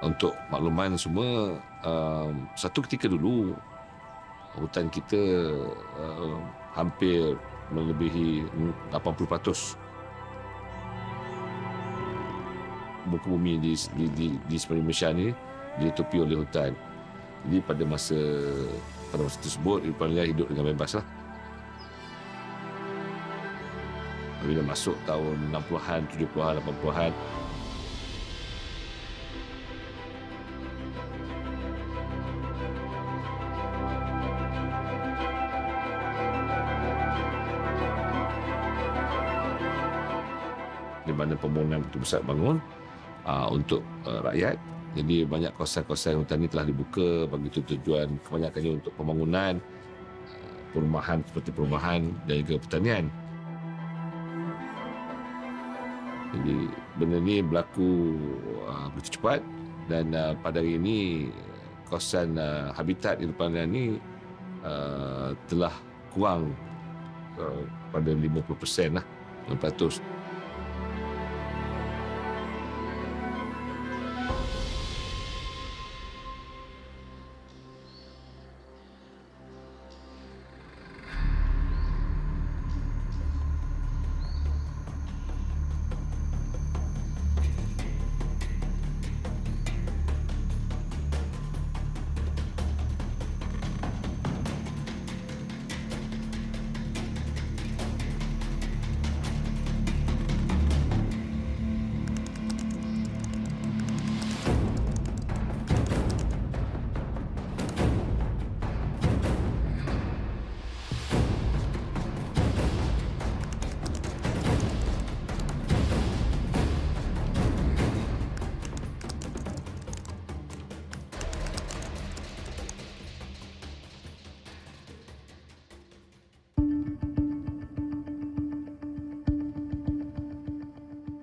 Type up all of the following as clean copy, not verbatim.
Untuk makluman semua, satu ketika dulu hutan kita hampir melebihi 80% muka bumi di semenanjung Malaysia ni ditutupi oleh hutan. Jadi pada masa tersebut Irfan Liar hidup dengan bebas lah. Bila masuk tahun 60-an, 70-an, 80-an, di mana pembangunan begitu besar bangun untuk rakyat. Jadi banyak kawasan-kawasan hutan ini telah dibuka bagi tujuan kebanyakannya untuk pembangunan, perumahan seperti perumahan dan juga pertanian. Jadi benda ini berlaku begitu cepat dan pada hari ini kawasan habitat Irfan Liar ini telah kurang pada 50% lah, 50%.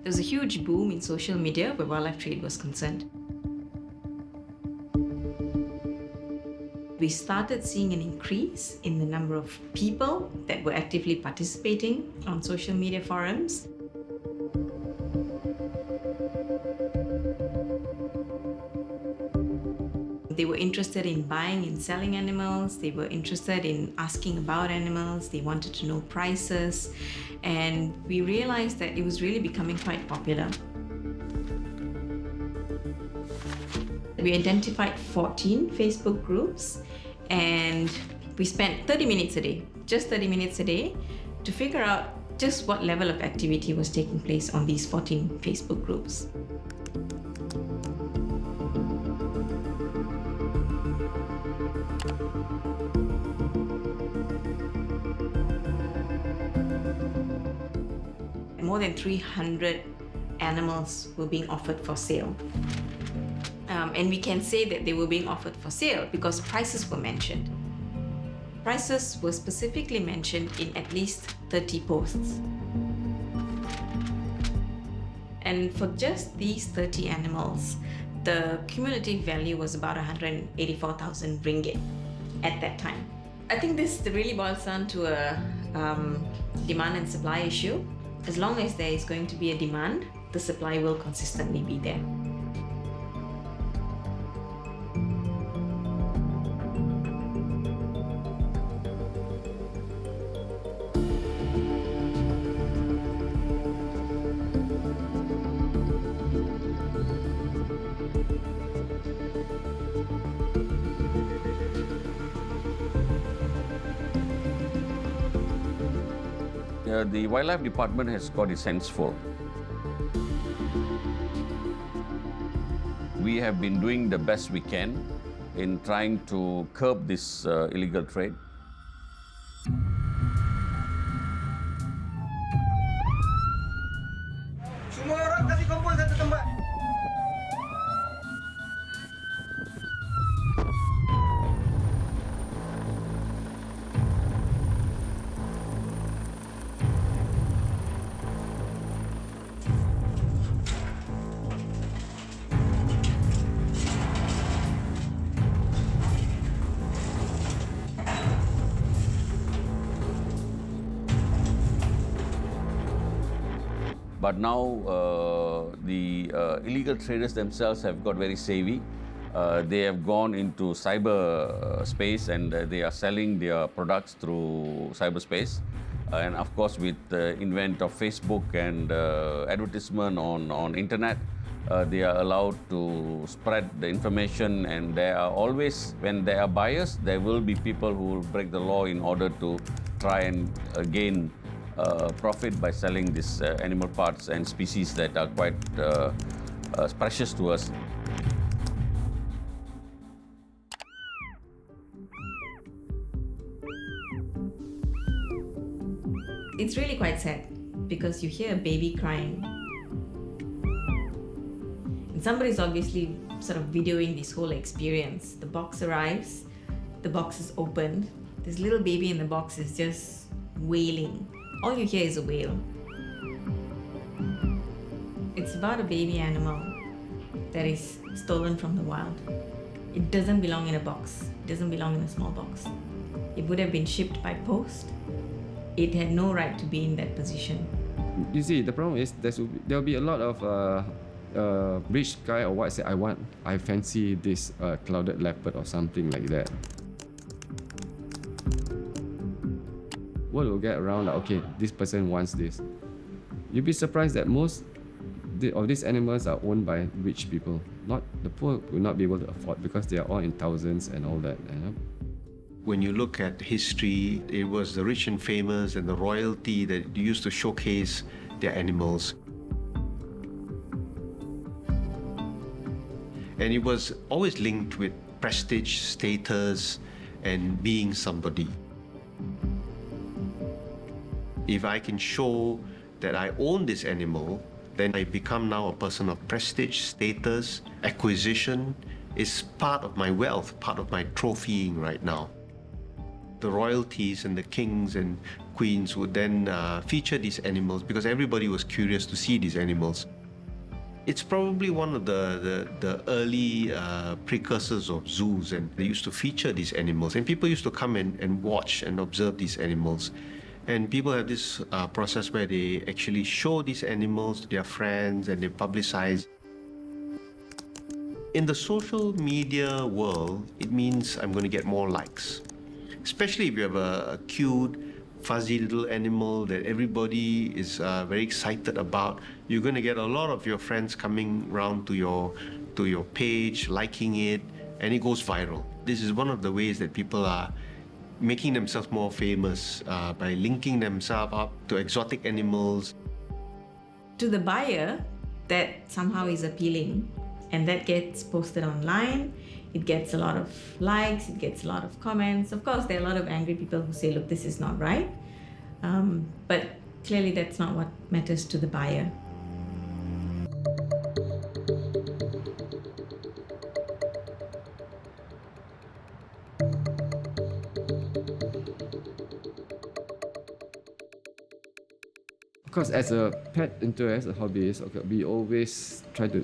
There was a huge boom in social media where wildlife trade was concerned. We started seeing an increase in the number of people that were actively participating on social media forums. They were interested in buying and selling animals. They were interested in asking about animals. They wanted to know prices. And we realized that it was really becoming quite popular. We identified 14 Facebook groups and we spent 30 minutes a day, just 30 minutes a day, to figure out just what level of activity was taking place on these 14 Facebook groups. More than 300 animals were being offered for sale. And we can say that they were being offered for sale because prices were mentioned. Prices were specifically mentioned in at least 30 posts. And for just these 30 animals, the cumulative value was about 184,000 ringgit at that time. I think this really boils down to a demand and supply issue. As long as there is going to be a demand, the supply will consistently be there. The Wildlife Department has got its hands full. We have been doing the best we can in trying to curb this illegal trade. Semua orang kasih kumpul satu tempat. But now the illegal traders themselves have got very savvy. They have gone into cyber space and they are selling their products through cyberspace. And of course, with the invent of Facebook and advertisement on internet, they are allowed to spread the information, and there are always, when there are buyers, there will be people who will break the law in order to try and gain profit by selling these animal parts and species that are quite precious to us. It's really quite sad because you hear a baby crying. And somebody's obviously sort of videoing this whole experience. The box arrives, the box is opened, this little baby in the box is just wailing. All you hear is a wail. It's about a baby animal that is stolen from the wild. It doesn't belong in a box. It doesn't belong in a small box. It would have been shipped by post. It had no right to be in that position. You see, the problem is there'll be a lot of rich guy or what say, I fancy this clouded leopard or something like that. Word will get around like, okay, this person wants this. You'll be surprised that most of these animals are owned by rich people. Not the poor will not be able to afford because they are all in thousands and all that. You know? When you look at history, it was the rich and famous and the royalty that used to showcase their animals. And it was always linked with prestige, status, and being somebody. If I can show that I own this animal, then I become now a person of prestige, status, acquisition is part of my wealth, part of my trophying right now. The royalties and the kings and queens would then feature these animals because everybody was curious to see these animals. It's probably one of the early precursors of zoos, and they used to feature these animals. And people used to come and watch and observe these animals. And people have this process where they actually show these animals to their friends and they publicize. In the social media world, it means I'm going to get more likes. Especially if you have a cute, fuzzy little animal that everybody is very excited about, you're going to get a lot of your friends coming round to your page, liking it, and it goes viral. This is one of the ways that people are making themselves more famous by linking themselves up to exotic animals. To the buyer, that somehow is appealing, and that gets posted online. It gets a lot of likes, it gets a lot of comments. Of course, there are a lot of angry people who say, look, this is not right. But clearly that's not what matters to the buyer. Because as a pet enthusiast, a hobbyist, okay, we always try to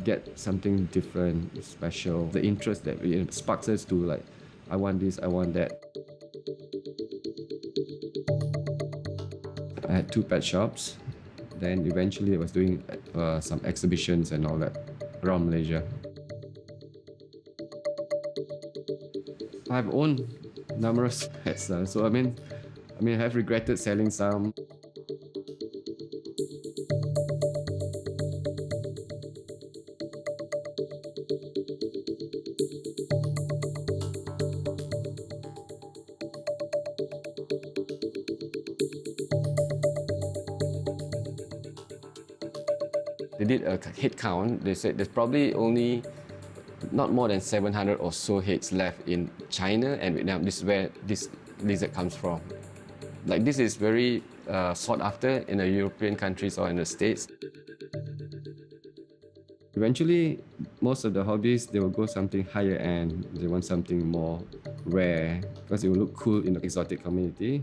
get something different, special. The interest that sparks us to like, I want this, I want that. I had 2 pet shops. Then eventually I was doing some exhibitions and all that around Malaysia. I've owned numerous pets, so I mean I have regretted selling some. They did a head count. They said there's probably only not more than 700 or so heads left in China and Vietnam. This is where this lizard comes from. Like, this is very sought after in the European countries or in the States. Eventually, most of the hobbies, they will go something higher end. They want something more rare because it will look cool in the exotic community.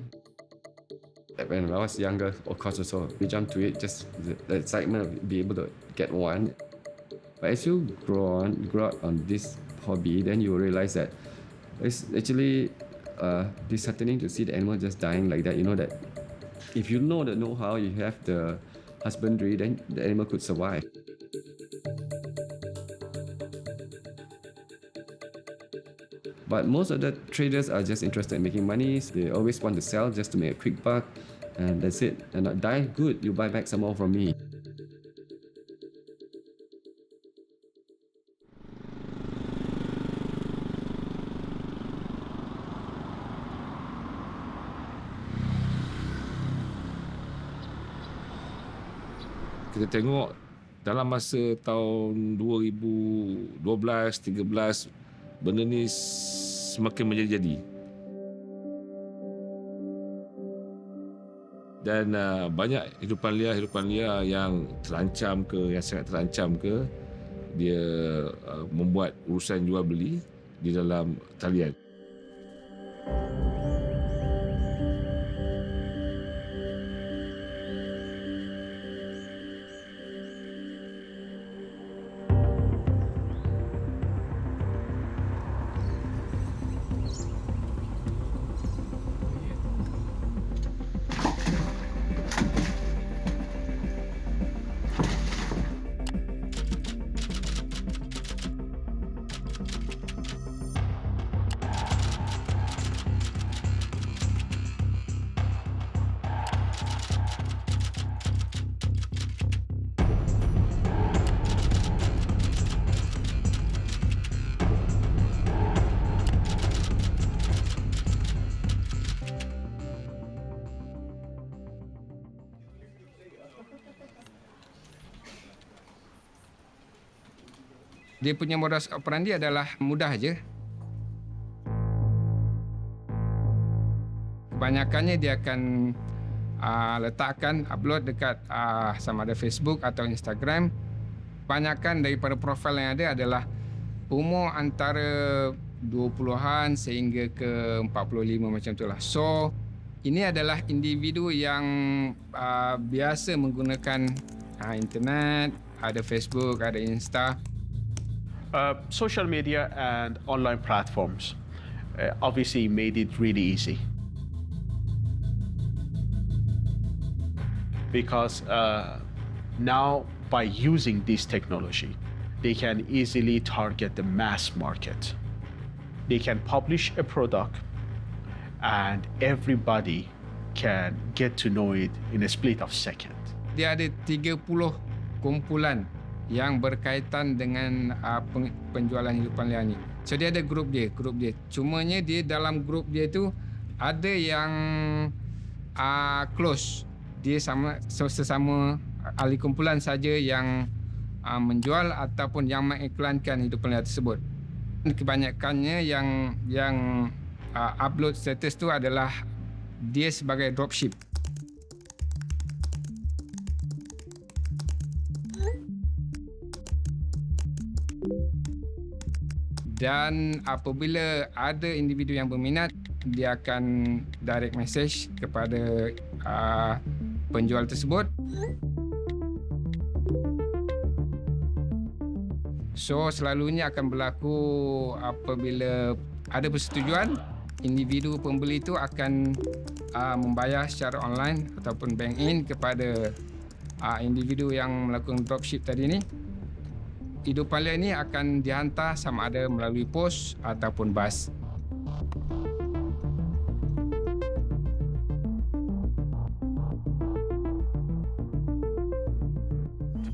When I was younger, of course, also we jumped to it, just the excitement of being able to get one. But as you grow up on this hobby, then you will realize that it's actually disheartening to see the animal just dying like that. You know that if you know the know-how, you have the husbandry, then the animal could survive. But most of the traders are just interested in making money. They always want to sell just to make a quick buck, and that's it. And not die, good, you buy back some more from me. Kita tengok dalam masa tahun 2012, 13, benda ni semakin menjadi-jadi. Dan banyak hidupan liar yang terancam ke, yang sangat terancam ke, dia membuat urusan jual beli di dalam talian. Dia punya modus operandi adalah mudah je. Kebanyakannya dia akan letakkan, upload dekat sama ada Facebook atau Instagram. Kebanyakan daripada profil yang ada adalah umur antara 20-an sehingga ke 45 macam itulah. So, ini adalah individu yang biasa menggunakan internet, ada Facebook, ada Insta. Social media and online platforms obviously made it really easy. Because now, by using this technology, they can easily target the mass market. They can publish a product and everybody can get to know it in a split of second. Dia ada 30 kumpulan yang berkaitan dengan penjualan hidupan liar ni. So dia ada grup dia. Cumanya dia dalam grup dia tu ada yang close. Dia sesama ahli kumpulan saja yang menjual ataupun yang mengiklankan hidupan liar tersebut. Kebanyakannya yang upload status tu adalah dia sebagai dropship. Dan apabila ada individu yang berminat, dia akan direct message kepada penjual tersebut. So, selalunya akan berlaku apabila ada persetujuan, individu pembeli itu akan membayar secara online ataupun bank in kepada individu yang melakukan dropship tadi ni. Hidupan liar ini akan dihantar sama ada melalui pos ataupun bas.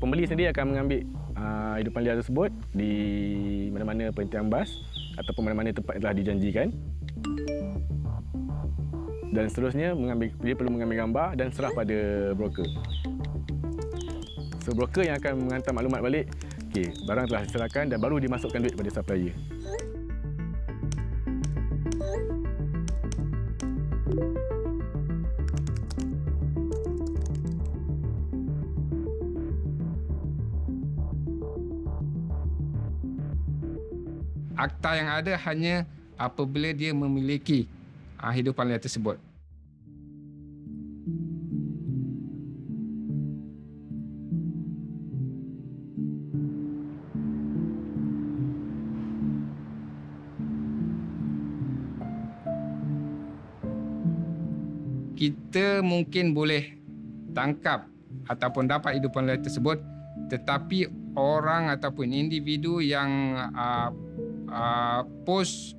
Pembeli sendiri akan mengambil hidupan liar tersebut di mana-mana perhentian bas ataupun mana-mana tempat yang telah dijanjikan. Dan seterusnya dia perlu mengambil gambar dan serah pada broker. So broker yang akan menghantar maklumat balik, okey, barang telah diserahkan dan baru dimasukkan duit pada supplier. Akta yang ada hanya apabila dia memiliki hidupan liar tersebut. Kita mungkin boleh tangkap ataupun dapat hidupan liar tersebut, tetapi orang ataupun individu yang post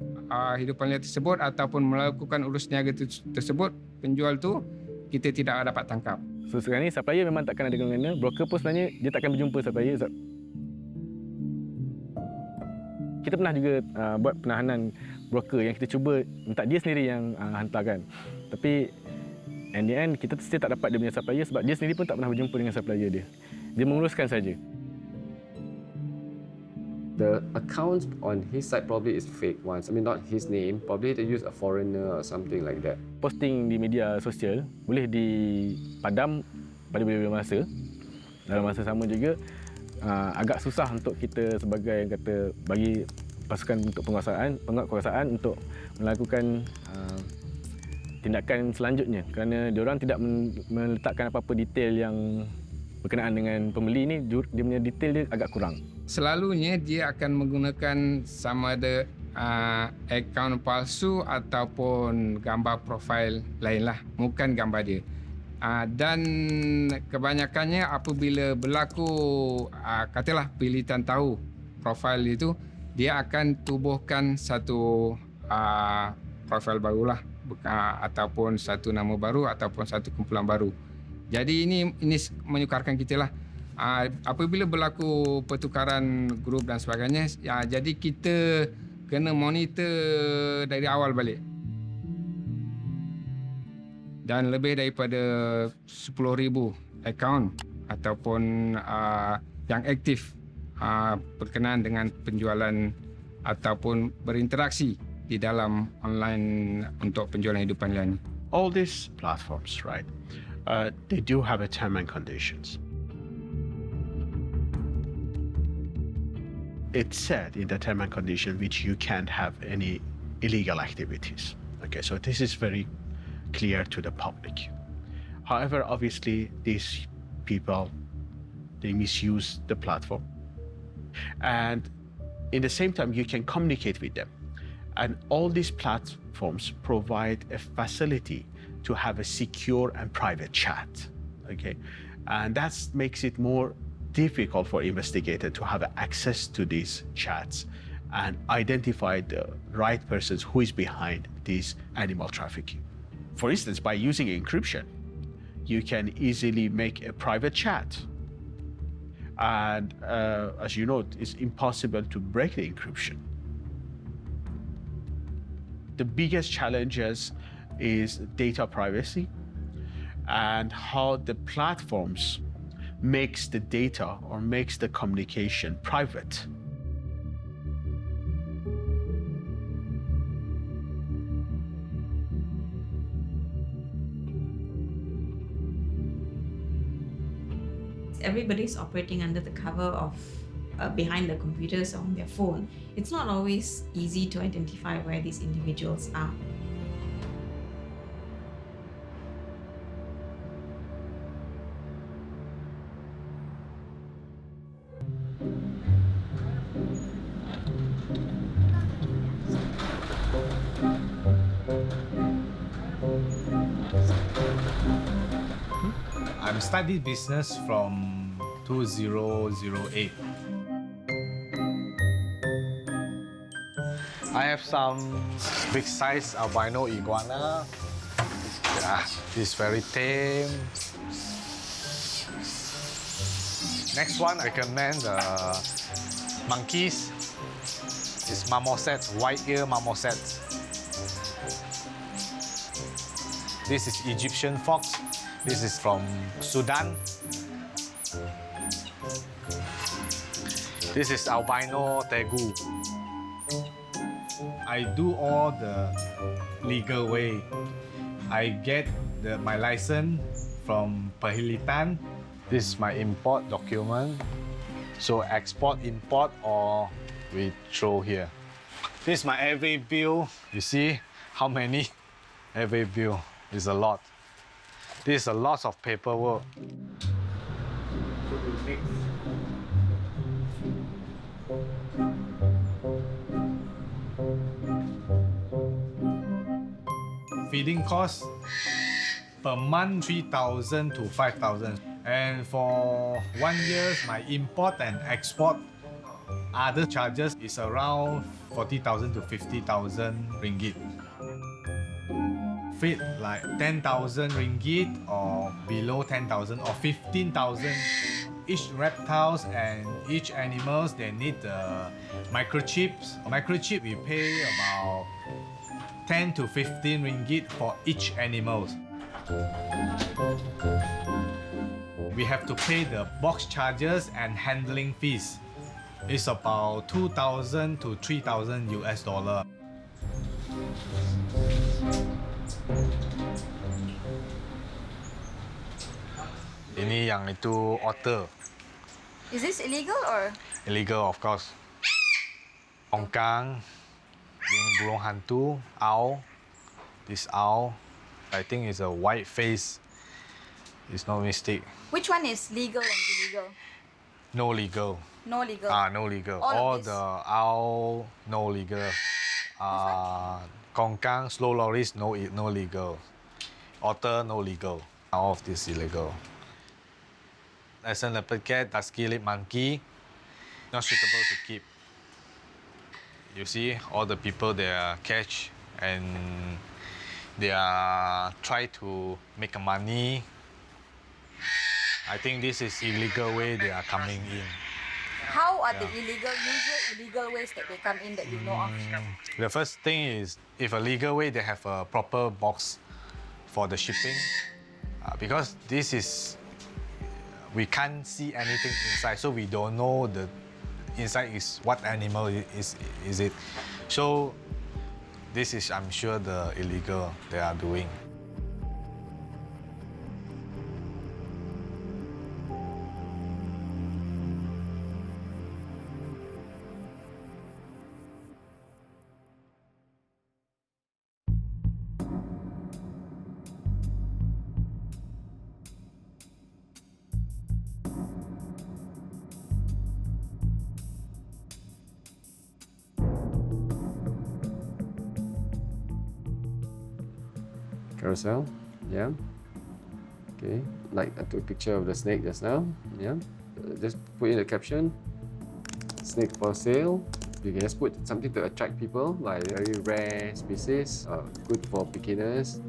hidupan liar tersebut ataupun melakukan urus niaga tersebut, penjual tu kita tidak dapat tangkap. So sekarang ni supplier memang takkan ada kena-mengena. Broker pun sebenarnya dia takkan berjumpa supplier. Kita pernah juga buat penahanan broker yang kita cuba minta dia sendiri yang hantarkan. Tapi in the end kita still tak dapat dia punya supplier sebab dia sendiri pun tak pernah berjumpa dengan supplier dia. Dia menguruskan saja. The account on his side probably is fake ones. I mean, not his name. Probably they use a foreigner or something like that. Posting di media sosial boleh dipadam pada bila-bila masa. Dalam masa sama juga, agak susah untuk kita sebagai yang kata bagi pasukan untuk penguasaan untuk melakukan tindakan selanjutnya kerana diorang tidak meletakkan apa-apa detail yang berkenaan dengan pembeli ni. Dia punya detail dia agak kurang. Selalunya dia akan menggunakan sama ada akaun palsu ataupun gambar profil lainlah, bukan gambar dia. Dan kebanyakannya apabila berlaku katalah pilihan tahu profil itu, dia akan tubuhkan satu profil barulah ataupun satu nama baru ataupun satu kumpulan baru. Jadi ini menyukarkan kita lah. Apabila berlaku pertukaran grup dan sebagainya, jadi kita kena monitor dari awal balik. Dan lebih daripada 10,000 akaun ataupun yang aktif berkenaan dengan penjualan ataupun berinteraksi di dalam online untuk penjualan hidupan liar ni. All these platforms, right, they do have a term and conditions. It's said in the term and condition which you can't have any illegal activities. Okay, so this is very clear to the public. However, obviously, these people, they misuse the platform. And in the same time, you can communicate with them. And all these platforms provide a facility to have a secure and private chat. Okay, and that makes it more difficult for investigators to have access to these chats and identify the right persons who is behind this animal trafficking. For instance, by using encryption, you can easily make a private chat. And as you know, it's impossible to break the encryption. The biggest challenges is data privacy and how the platforms makes the data or makes the communication private. Everybody's operating under the cover of behind the computers on their phone. It's not always easy to identify where these individuals are. I studied business from 2008. I have some big size albino iguana. This is very tame. Next one, I recommend the monkeys. It's marmosets, white ear marmosets. This is Egyptian fox. This is from Sudan. This is albino tegu. I do all the legal way. I get my license from Perhilitan. This is my import document. So export, import, or we throw here. This is my airway bill. You see how many airway bill? It's a lot. This is a lot of paperwork. Feeding cost per month 3,000 to 5,000. And for 1 year, my import and export other charges is around 40,000 to 50,000 ringgit. Fit like 10,000 ringgit or below 10,000 or 15,000. Each reptiles and each animals, they need the microchips. Microchip we pay about 10 to 15 ringgit for each animal. We have to pay the box charges and handling fees. It's about 2,000 to 3,000 US dollar. Ini yang itu otter. Is this illegal or? Illegal, of course. Ongkang, yung burung hantu, owl. This owl, I think is a white face. It's no mistake. Which one is legal and illegal? No legal. No legal. No legal. All of All this? the owl, no legal. Kongkang, slow loris, no legal. Otter, no legal. All of this illegal. Asian leopard cat, dusky lip monkey, not suitable to keep. You see, all the people they are catch and they are try to make money. I think this is illegal way they are coming in. How are the usual illegal ways that they come in that you know of? The first thing is, if a legal way, they have a proper box for the shipping. Because this is, we can't see anything inside, so we don't know the inside is what animal is it. So this is, I'm sure, the illegal they are doing. Carousel, yeah. Okay, like I took a picture of the snake just now, yeah. Just put in the caption, snake for sale. You can just put something to attract people, like very rare species, good for beginners.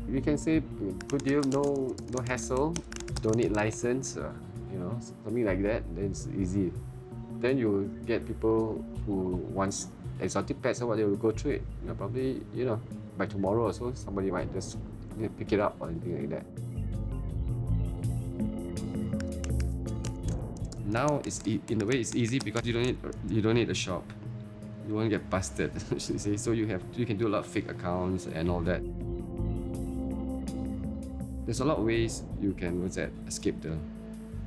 You can say good deal, no hassle, don't need license, something like that. Then it's easy. Then you get people who wants exotic pets or what, they will go through it. Probably, by tomorrow or so, somebody might just pick it up or anything like that. Now in a way it's easy because you don't need a shop. You won't get busted. So you can do a lot of fake accounts and all that. There's a lot of ways you can escape the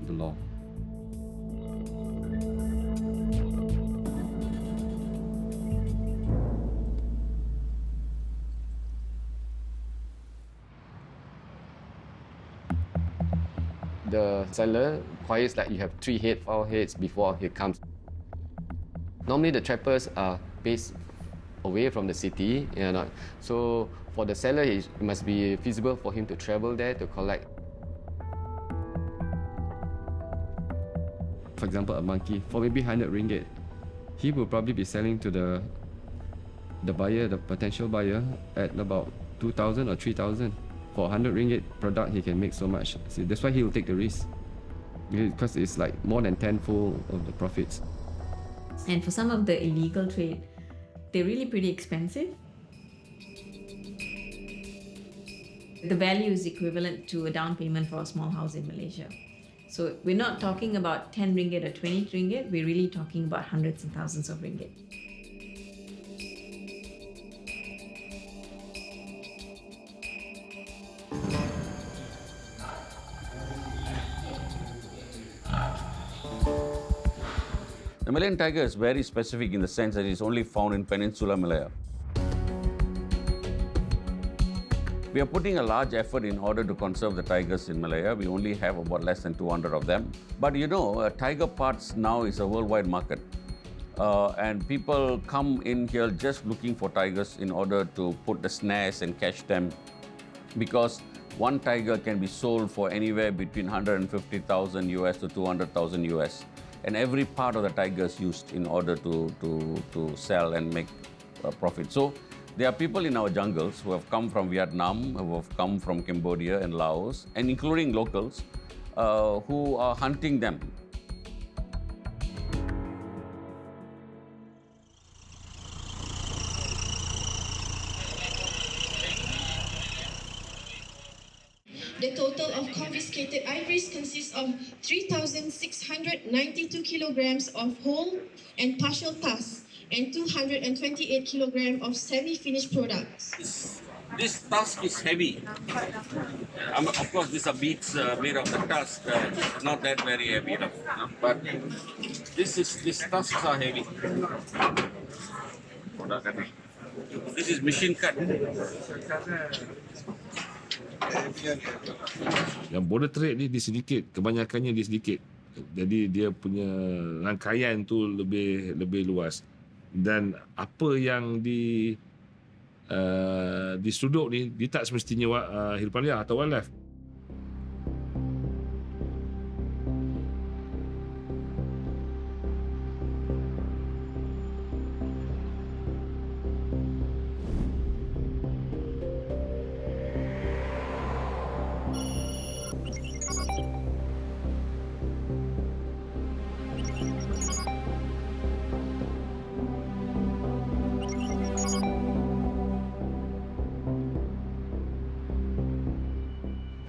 law. The seller requires that you have 3 heads, 4 heads before he comes. Normally the trappers are based away from the city, so for the seller it must be feasible for him to travel there to collect. For example, a monkey for maybe 100 ringgit, he will probably be selling to the buyer, the potential buyer, at about 2,000 or 3,000. For 100 ringgit product, he can make so much. See, that's why he will take the risk, because it's like more than tenfold of the profits. And for some of the illegal trade, they're really pretty expensive. The value is equivalent to a down payment for a small house in Malaysia. So we're not talking about 10 ringgit or 20 ringgit, we're really talking about hundreds and thousands of ringgit. The Malayan tiger is very specific in the sense that it's only found in Peninsular Malaya. We are putting a large effort in order to conserve the tigers in Malaya. We only have about less than 200 of them. But tiger parts now is a worldwide market. And people come in here just looking for tigers in order to put the snares and catch them, because one tiger can be sold for anywhere between 150,000 US to 200,000 US. And every part of the tiger is used in order to sell and make profit. So there are people in our jungles who have come from Vietnam, who have come from Cambodia and Laos, and including locals who are hunting them. The total of confiscated ivories consists of 3,692 kilograms of whole and partial tusks and 228 kilograms of semi-finished products. This tusk is heavy. Of course, these are beads made of the tusk, not that very heavy, but these tusks are heavy. This is machine cut. Yang border trade ni dia sedikit, kebanyakannya dia sedikit. Jadi dia punya rangkaian tu lebih luas. Dan apa yang di sudut ni dia tak semestinya hidupan liar atau wildlife.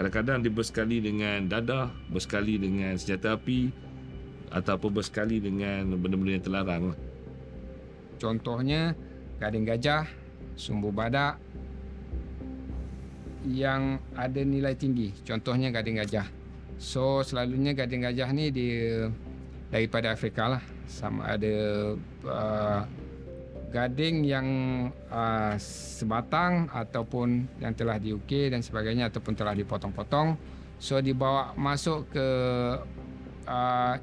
Kadang-kadang dia bersekali dengan dadah, bersekali dengan senjata api ataupun bersekali dengan benda-benda yang terlarang. Contohnya gading gajah, sumbu badak yang ada nilai tinggi. Contohnya gading gajah. So selalunya gading gajah ni dia daripada Afrika lah. Sama ada gading yang sebatang ataupun yang telah diukir dan sebagainya ataupun telah dipotong-potong. So dibawa masuk ke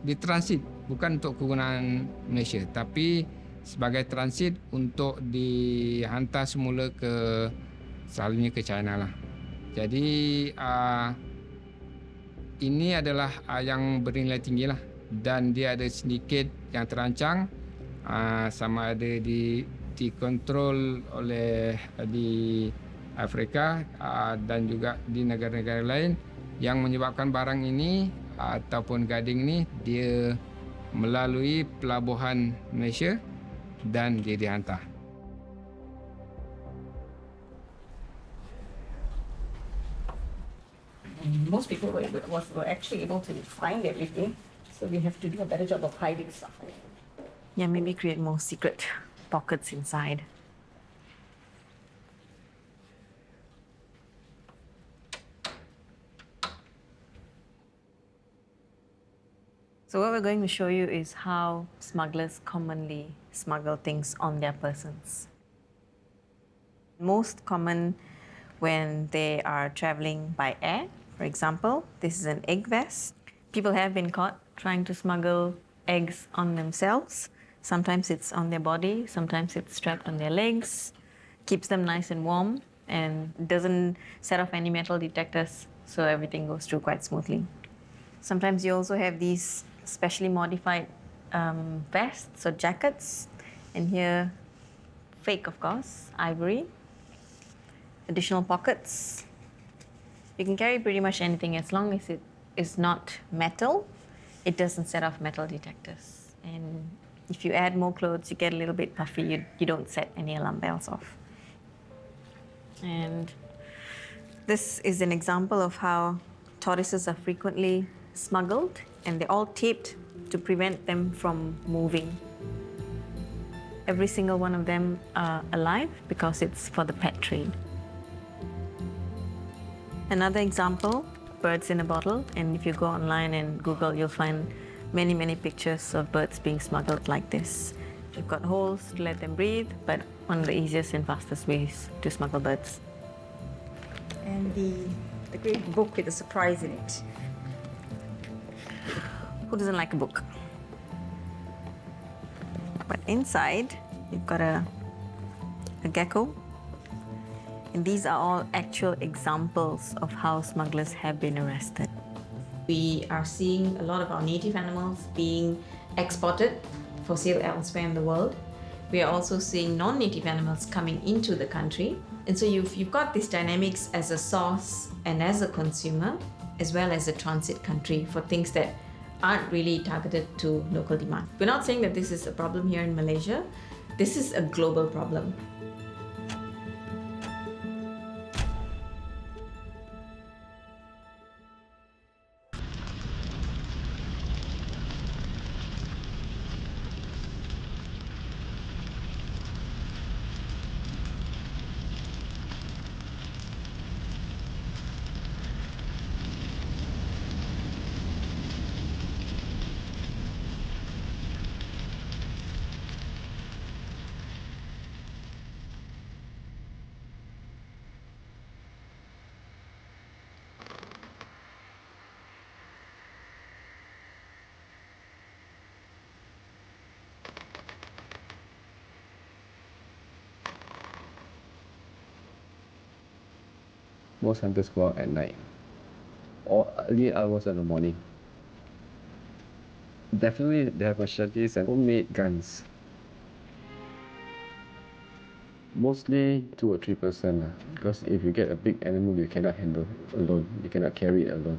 ditransit bukan untuk kegunaan Malaysia tapi sebagai transit untuk dihantar semula ke selalunya ke China lah. Jadi ini adalah yang bernilai tinggi lah dan dia ada sedikit yang terancang. Sama ada dikontrol oleh di Afrika dan juga di negara-negara lain yang menyebabkan barang ini ataupun gading ini dia melalui pelabuhan Malaysia dan dia dihantar. Most people were actually able to find everything, so we have to do a better job of hiding stuff. Yeah, maybe create more secret pockets inside. So what we're going to show you is how smugglers commonly smuggle things on their persons. Most common when they are traveling by air. For example, this is an egg vest. People have been caught trying to smuggle eggs on themselves. Sometimes it's on their body, sometimes it's strapped on their legs, keeps them nice and warm and doesn't set off any metal detectors, so everything goes through quite smoothly. Sometimes you also have these specially modified vests or jackets, and here, fake of course, ivory, additional pockets. You can carry pretty much anything as long as it is not metal, it doesn't set off metal detectors. And if you add more clothes, you get a little bit puffy, you don't set any alarm bells off. And this is an example of how tortoises are frequently smuggled, and they're all taped to prevent them from moving. Every single one of them are alive because it's for the pet trade. Another example, birds in a bottle, and if you go online and Google, you'll find many, many pictures of birds being smuggled like this. You've got holes to let them breathe, but one of the easiest and fastest ways to smuggle birds. And the great book with a surprise in it. Who doesn't like a book? But inside, you've got a gecko. And these are all actual examples of how smugglers have been arrested. We are seeing a lot of our native animals being exported for sale elsewhere in the world. We are also seeing non-native animals coming into the country. And so you've got these dynamics as a source and as a consumer, as well as a transit country for things that aren't really targeted to local demand. We're not saying that this is a problem here in Malaysia. This is a global problem. Most hunters go out at night or early hours in the morning. Definitely they have machetes and homemade guns. Mostly 2 or 3%, because if you get a big animal you cannot handle alone, you cannot carry it alone.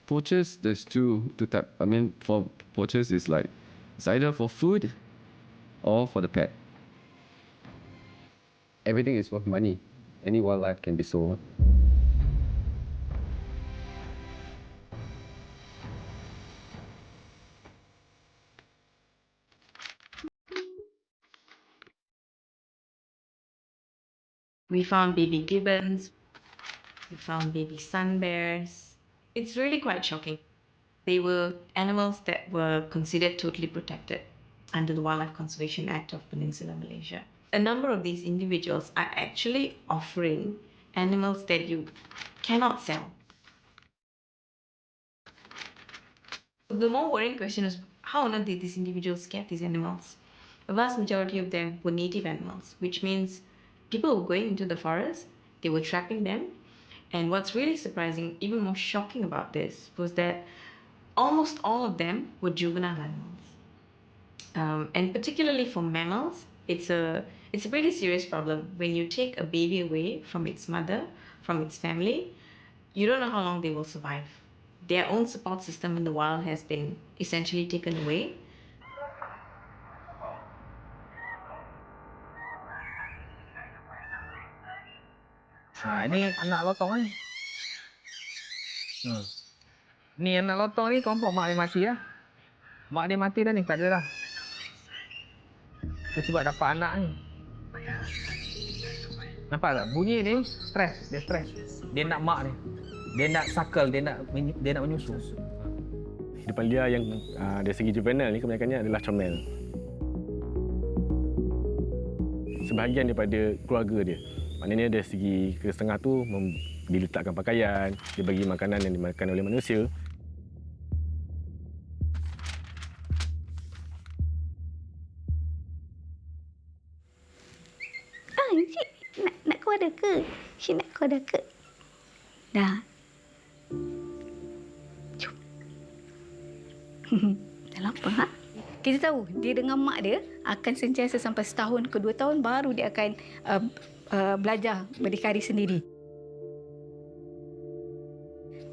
Poachers, there's two types. I mean, for poachers it's like, it's either for food or for the pet. Everything is worth money. Any wildlife can be sold. We found baby gibbons, we found baby sun bears. It's really quite shocking. They were animals that were considered totally protected under the Wildlife Conservation Act of Peninsular Malaysia. A number of these individuals are actually offering animals that you cannot sell. The more worrying question is, how on earth did these individuals get these animals? A vast majority of them were native animals, which means people were going into the forest, they were trapping them. And what's really surprising, even more shocking about this, was that almost all of them were juvenile animals. And particularly for mammals, it's a pretty serious problem. When you take a baby away from its mother, from its family, you don't know how long they will survive. Their own support system in the wild has been essentially taken away. Ini anak lotong ni. Ni anak lotong ni kelompok mak dia mati lah. Mak dia mati dah ni, tak ada dah. Dia sebab dapat anak ni. Nampak tak? Bunyi ni stres, dia stres. Dia nak mak ni. Dia nak suckle, dia nak menyusu. Hidupan liar yang dari segi juvenile ni kebanyakannya adalah comel. Sebahagian daripada keluarga dia. Maknanya dari segi ke setengah tu diletakkan pakaian, dia bagi makanan yang dimakan oleh manusia. Encik nak kau ada ke? Cik nak kau ada ke? Dah. Jom. Dah lapar, ha? Kita tahu dia dengan mak dia akan sentiasa sampai setahun ke 2 tahun baru dia akan belajar berdikari sendiri.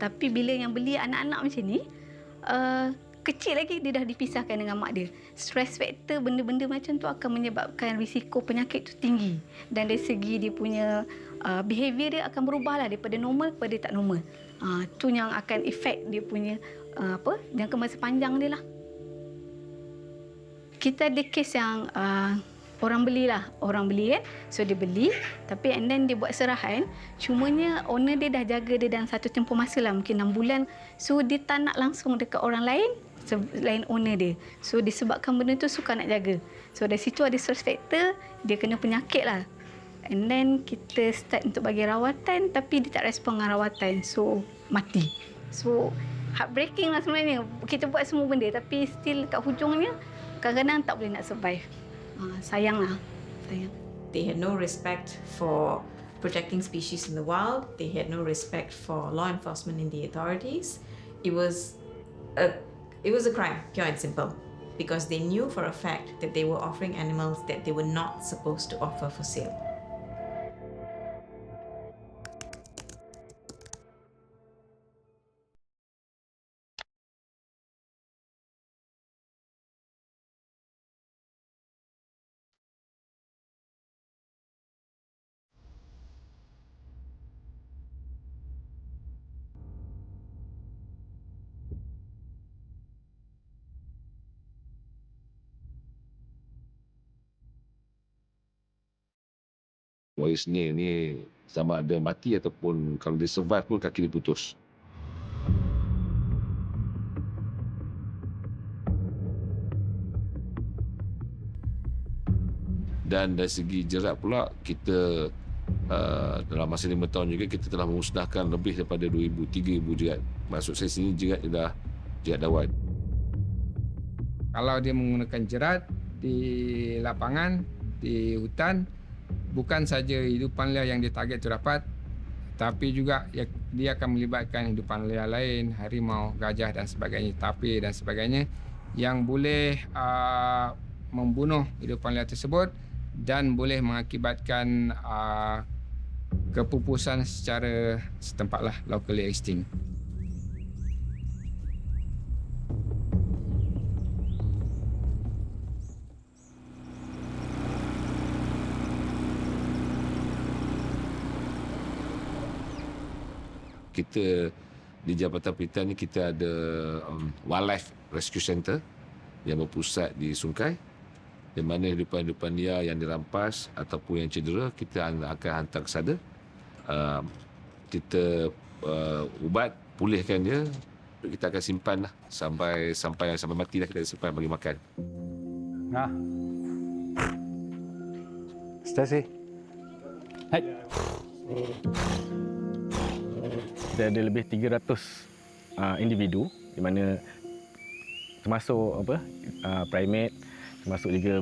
Tapi bila yang beli anak-anak macam ni, kecil lagi dia dah dipisahkan dengan mak dia. Stress factor benda-benda macam tu akan menyebabkan risiko penyakit tu tinggi. Dan dari segi dia punya behavior dia akan berubah lah daripada normal kepada tak normal. Tu yang akan efek dia punya jangka masa panjang dia lah. Kita ada kes yang orang beli kan. So dia beli, tapi and then dia buat serahan. Cumanya owner dia dah jaga dia dalam satu tempoh masa lah, mungkin 6 bulan. So dia tak nak langsung dekat orang lain selain owner dia. So disebabkan benda tu suka nak jaga. So dari situ ada stress factor, dia kena penyakit lah. And then kita start untuk bagi rawatan, tapi dia tak respon dengan rawatan. So mati. So heartbreaking lah sebenarnya. Kita buat semua benda, tapi still kat hujungnya kadang-kadang tak boleh nak survive. Sayang lah. Sayang. They had no respect for protecting species in the wild. They had no respect for law enforcement in the authorities. It was a crime, pure and simple, because they knew for a fact that they were offering animals that they were not supposed to offer for sale. Warrior snail ni sama ada mati ataupun kalau dia survive pun kaki dia putus. Dan dari segi jerat pula, kita dalam masa 5 tahun juga kita telah memusnahkan lebih daripada 2,000-3,000 jerat. Maksud saya sini jerat ialah jerat dawan. Kalau dia menggunakan jerat di lapangan, di hutan, bukan saja hidupan liar yang ditarget itu dapat, tapi juga dia akan melibatkan hidupan liar lain, harimau, gajah dan sebagainya, tapir dan sebagainya yang boleh membunuh hidupan liar tersebut dan boleh mengakibatkan kepupusan secara setempatlah, locally extinct. Kita di Jabatan Perhentian ni kita ada Wildlife Rescue Center yang berpusat di Sungai, di mana hidupan-hidupan liar yang dirampas ataupun yang cedera kita akan hantar ke sana. Kita ubat, pulihkan dia, kita akan simpan lah sampai mati lah, kita akan simpan bagi makan. Nah, Stacy. Hai. Kita ada lebih 300 individu di mana termasuk primate, termasuk juga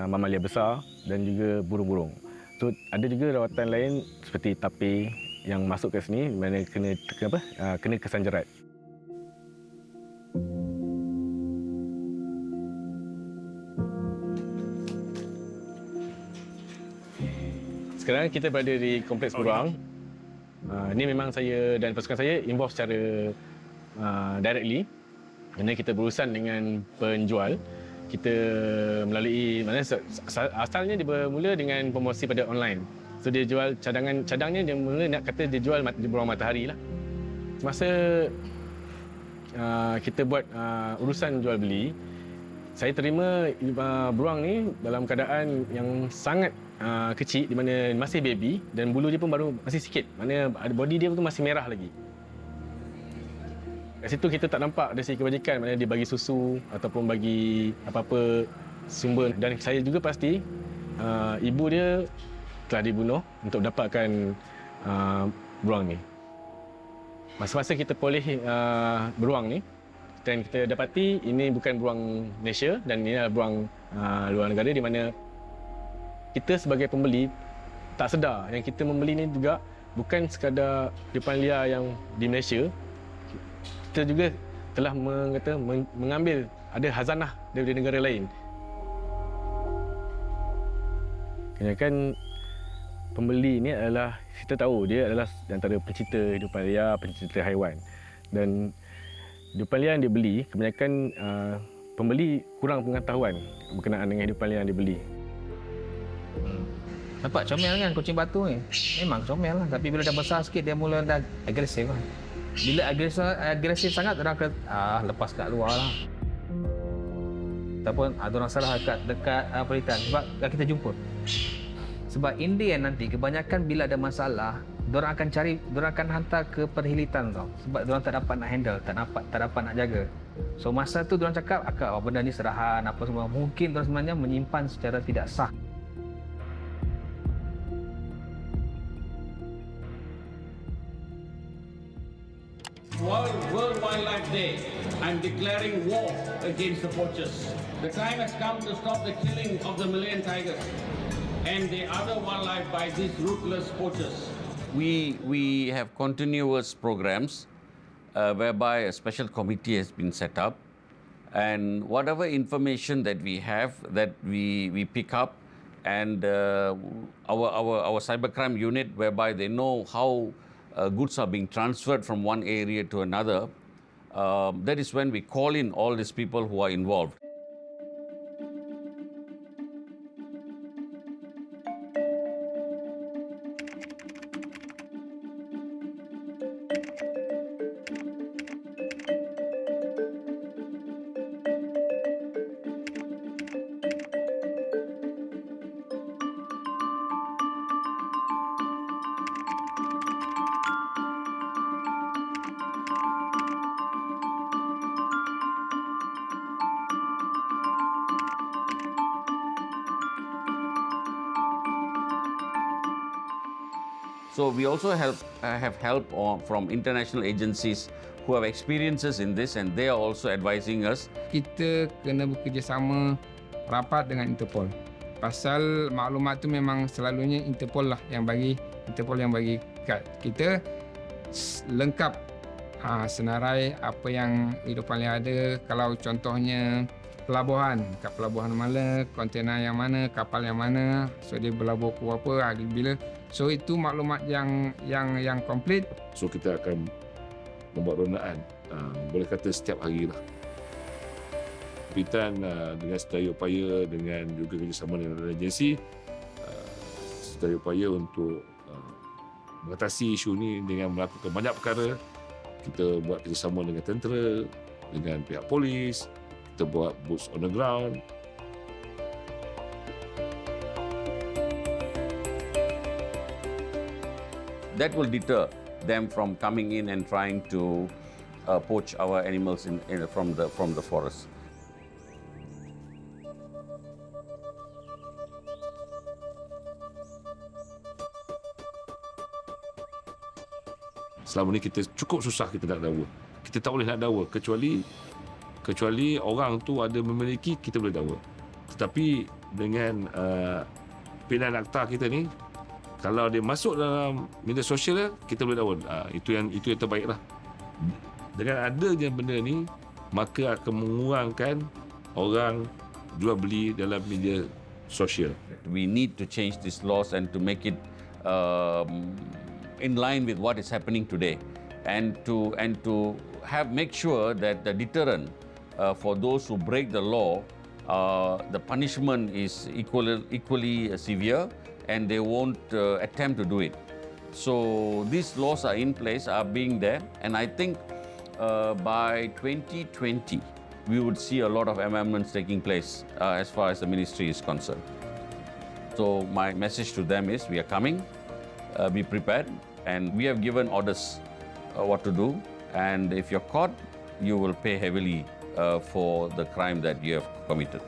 mamalia besar dan juga burung-burung. So ada juga rawatan lain seperti tapir yang masuk ke sini di mana kena kesan jerat. Sekarang kita berada di kompleks beruang. Ini memang saya dan pasukan saya involve secara directly, kerana kita berurusan dengan penjual. Kita melalui, asalnya dia bermula dengan promosi pada online. So dia jual cadangnya dia mula nak kata dia jual beruang matahari lah. Semasa kita buat urusan jual beli, saya terima beruang ni dalam keadaan yang sangat kecil, di mana masih baby dan bulu dia pun baru masih sikit. Mana body dia tu masih merah lagi. Kat situ kita tak nampak dari segi kebajikan, mana dia bagi susu ataupun bagi apa-apa sumber. Dan saya juga pasti ibu dia telah dibunuh untuk dapatkan beruang ni. Masa-masa kita poleh beruang ni, dan kita dapati ini bukan beruang Malaysia dan ini adalah beruang luar negara, di mana kita sebagai pembeli tak sedar yang kita membeli ni juga bukan sekadar hidupan liar yang di Malaysia. Kita juga telah mengambil ada khazanah daripada negara lain. Kebanyakan pembeli ni adalah, kita tahu dia adalah antara pencinta hidupan liar, pencinta haiwan. Dan hidupan liar yang dia beli, kebanyakan pembeli kurang pengetahuan berkenaan dengan hidupan liar yang dia beli. Nampak comel kan kucing batu ni? Memang comel lah. Tapi bila dah besar sikit, dia mula dah agresif lah. Bila agresif sangat, orang akan lepas kat luar lah. Ataupun orang salah dekat perhentian sebab kita jumpa. Sebab in the end nanti, kebanyakan bila ada masalah, diorang akan hantar ke perhilitan tau. Sebab diorang tak dapat nak handle, tak dapat nak jaga. So masa tu diorang cakap, benda ni serahan, apa semua. Mungkin diorang sebenarnya menyimpan secara tidak sah. World Wildlife Day, I'm declaring war against the poachers. The time has come to stop the killing of the Malayan tigers. and the other wildlife by these ruthless poachers. We have continuous programs whereby a special committee has been set up, and whatever information that we have, that we pick up, and our cybercrime unit, whereby they know how goods are being transferred from one area to another, that is when we call in all these people who are involved. So we also have help from international agencies who have experiences in this, and they are also advising us. Kita kena bekerjasama rapat dengan Interpol. Pasal maklumat tu memang selalunya Interpol yang bagi kat kita lengkap senarai apa yang hidupan yang ada. Kalau contohnya pelabuhan, kat pelabuhan mana, kontena yang mana, kapal yang mana, so dia berlabur ke apa, bila. So itu maklumat yang komplit. So kita akan membuat rondaan, boleh kata setiap hari lah. Kapitan dengan sedaya upaya, dengan juga kerjasama dengan agensi, sedaya upaya untuk mengatasi isu ni dengan melakukan banyak perkara. Kita buat kerjasama dengan tentera, dengan pihak polis, kita buat boots on the ground. That will deter them from coming in and trying to poach our animals from the forest. Selama ni kita cukup susah kita nak dakwa. Kita tak boleh nak dakwa kecuali orang tu ada memiliki, kita boleh dakwa. Tetapi dengan pilihan akta kita ni, kalau dia masuk dalam media sosial, kita boleh dakwa. Itu yang terbaiklah. Dengan adanya benda ni, maka akan mengurangkan orang jual beli dalam media sosial. We need to change these laws and to make it in line with what is happening today, and to make sure that the deterrent for those who break the law, the punishment is equally severe, and they won't attempt to do it. So these laws are in place, are being there, and I think by 2020 we would see a lot of amendments taking place as far as the ministry is concerned. So my message to them is, we are coming, be prepared, and we have given orders what to do, and if you're caught, you will pay heavily for the crime that you have committed.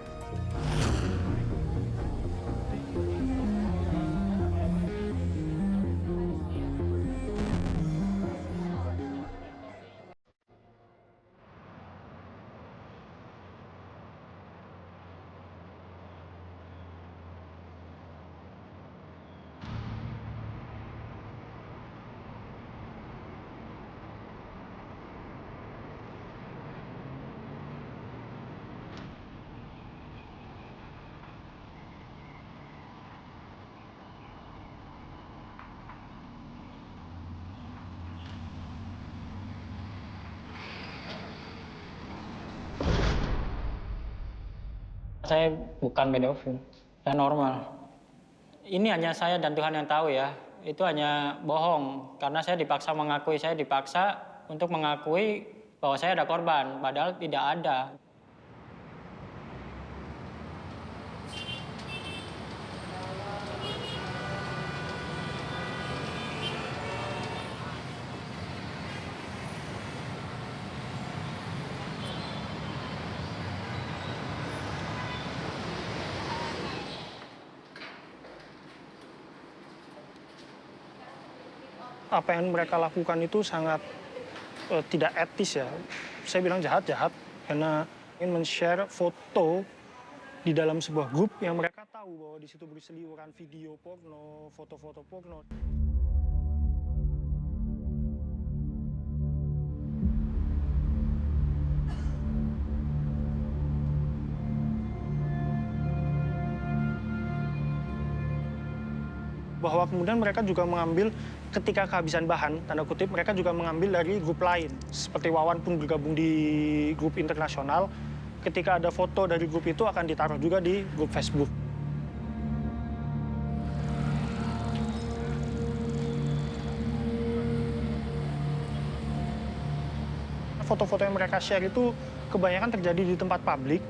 Saya bukan pedofil, saya normal. Ini hanya saya dan Tuhan yang tahu ya. Itu hanya bohong, karena saya dipaksa mengakui. Saya dipaksa untuk mengakui bahwa saya ada korban, padahal tidak ada. Apa yang mereka lakukan itu sangat tidak etis ya. Saya bilang jahat karena ingin men-share foto di dalam sebuah grup yang mereka tahu tahu bahwa di situ berseliweran video porno, foto-foto porno. Bahwa kemudian mereka juga mengambil ketika kehabisan bahan, tanda kutip, mereka juga mengambil dari grup lain. Seperti Wawan pun bergabung di grup internasional, ketika ada foto dari grup itu akan ditaruh juga di grup Facebook. Foto-foto yang mereka share itu kebanyakan terjadi di tempat publik.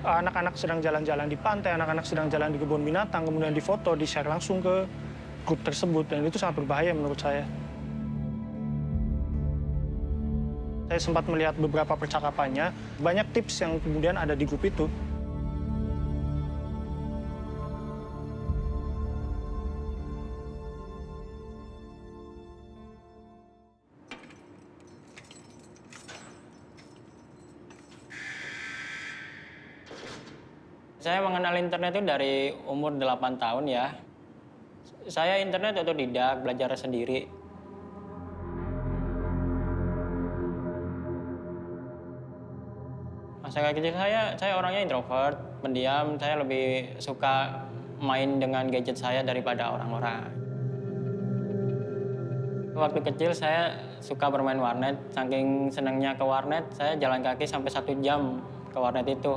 Anak-anak sedang jalan-jalan di pantai, anak-anak sedang jalan di kebun binatang, kemudian difoto, di-share langsung ke grup tersebut, dan itu sangat berbahaya menurut saya. Saya sempat melihat beberapa percakapannya, banyak tips yang kemudian ada di grup itu. Saya mengenal internet itu dari umur 8 tahun ya. Saya internet otodidak, belajar sendiri. Masa kecil saya orangnya introvert, pendiam. Saya lebih suka main dengan gadget saya daripada orang-orang. Waktu kecil saya suka bermain warnet. Saking senangnya ke warnet, saya jalan kaki sampai 1 jam ke warnet itu.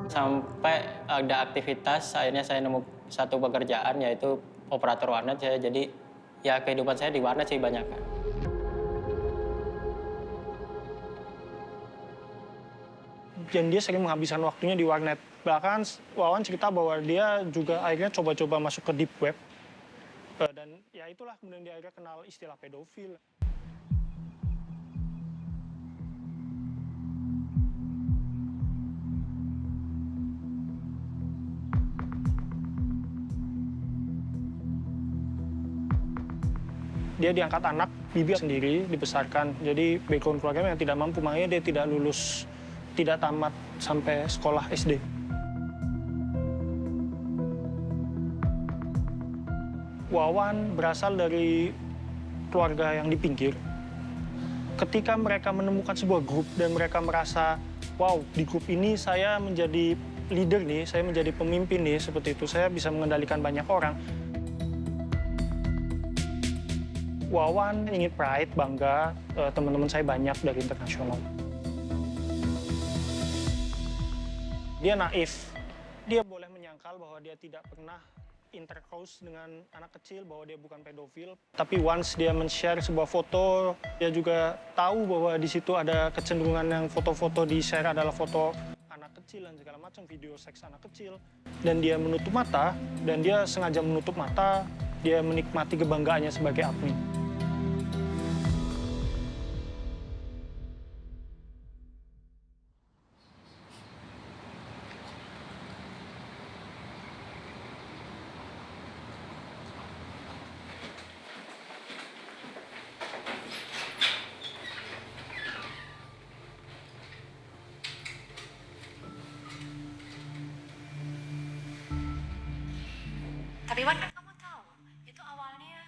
Sampai ada aktivitas, akhirnya saya nemu satu pekerjaan, yaitu operator warnet. Jadi ya kehidupan saya di warnet sih banyak kan. Dan dia sering menghabiskan waktunya di warnet. Bahkan Wawan cerita bahwa dia juga akhirnya coba-coba masuk ke deep web. Dan ya itulah kemudian dia akhirnya kenal istilah pedofil. Dia diangkat anak, bibi sendiri, dibesarkan. Jadi background keluarganya yang tidak mampu, makanya dia tidak lulus, tidak tamat sampai sekolah SD. Wawan berasal dari keluarga yang di pinggir. Ketika mereka menemukan sebuah grup dan mereka merasa, wow, di grup ini saya menjadi leader nih, saya menjadi pemimpin nih, seperti itu, saya bisa mengendalikan banyak orang. Wawan ingin pride, bangga, teman-teman saya banyak dari internasional. Dia naif, dia boleh menyangkal bahwa dia tidak pernah intercourse dengan anak kecil, bahwa dia bukan pedofil. Tapi once dia men-share sebuah foto, dia juga tahu bahwa di situ ada kecenderungan yang foto-foto di-share adalah foto anak kecil dan segala macam, video seks anak kecil. Dan dia menutup mata, dan dia sengaja menutup mata, dia menikmati kebanggaannya sebagai admin. Tapi Wan, kan kamu tahu, itu awalnya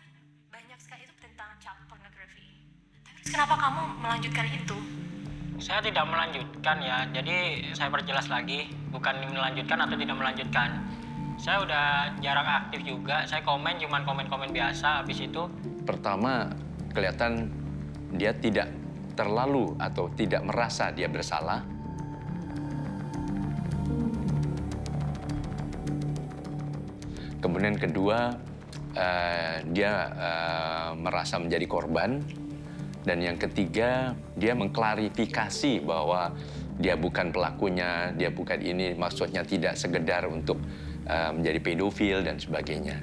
banyak sekali itu tentang child pornography. Tapi terus kenapa kamu melanjutkan itu? Saya tidak melanjutkan ya, jadi saya perjelas lagi, bukan melanjutkan atau tidak melanjutkan. Saya udah jarang aktif juga, saya cuman komen-komen biasa habis itu. Pertama, kelihatan dia tidak terlalu atau tidak merasa dia bersalah. Kemudian kedua, dia merasa menjadi korban. Dan yang ketiga, dia mengklarifikasi bahwa dia bukan pelakunya, dia bukan ini, maksudnya tidak sekedar untuk menjadi pedofil dan sebagainya.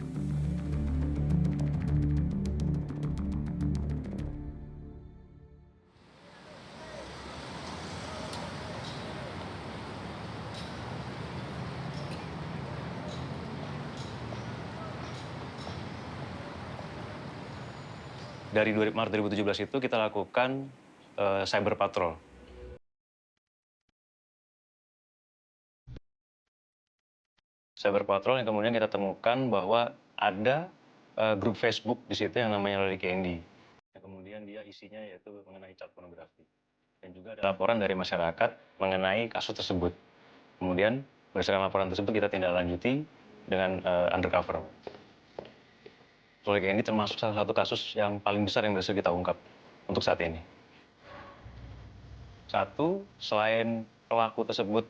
Dari Maret 2017 itu kita lakukan cyber patrol. cyber patrol yang kemudian kita temukan bahwa ada grup Facebook di situ yang namanya Loli Candy. Kemudian dia isinya yaitu mengenai cat pornografi. Dan juga ada laporan dari masyarakat mengenai kasus tersebut. Kemudian berdasarkan laporan tersebut kita tindak lanjuti dengan undercover. Loli Candy termasuk salah satu kasus yang paling besar yang berhasil kita ungkap untuk saat ini. Satu, selain pelaku tersebut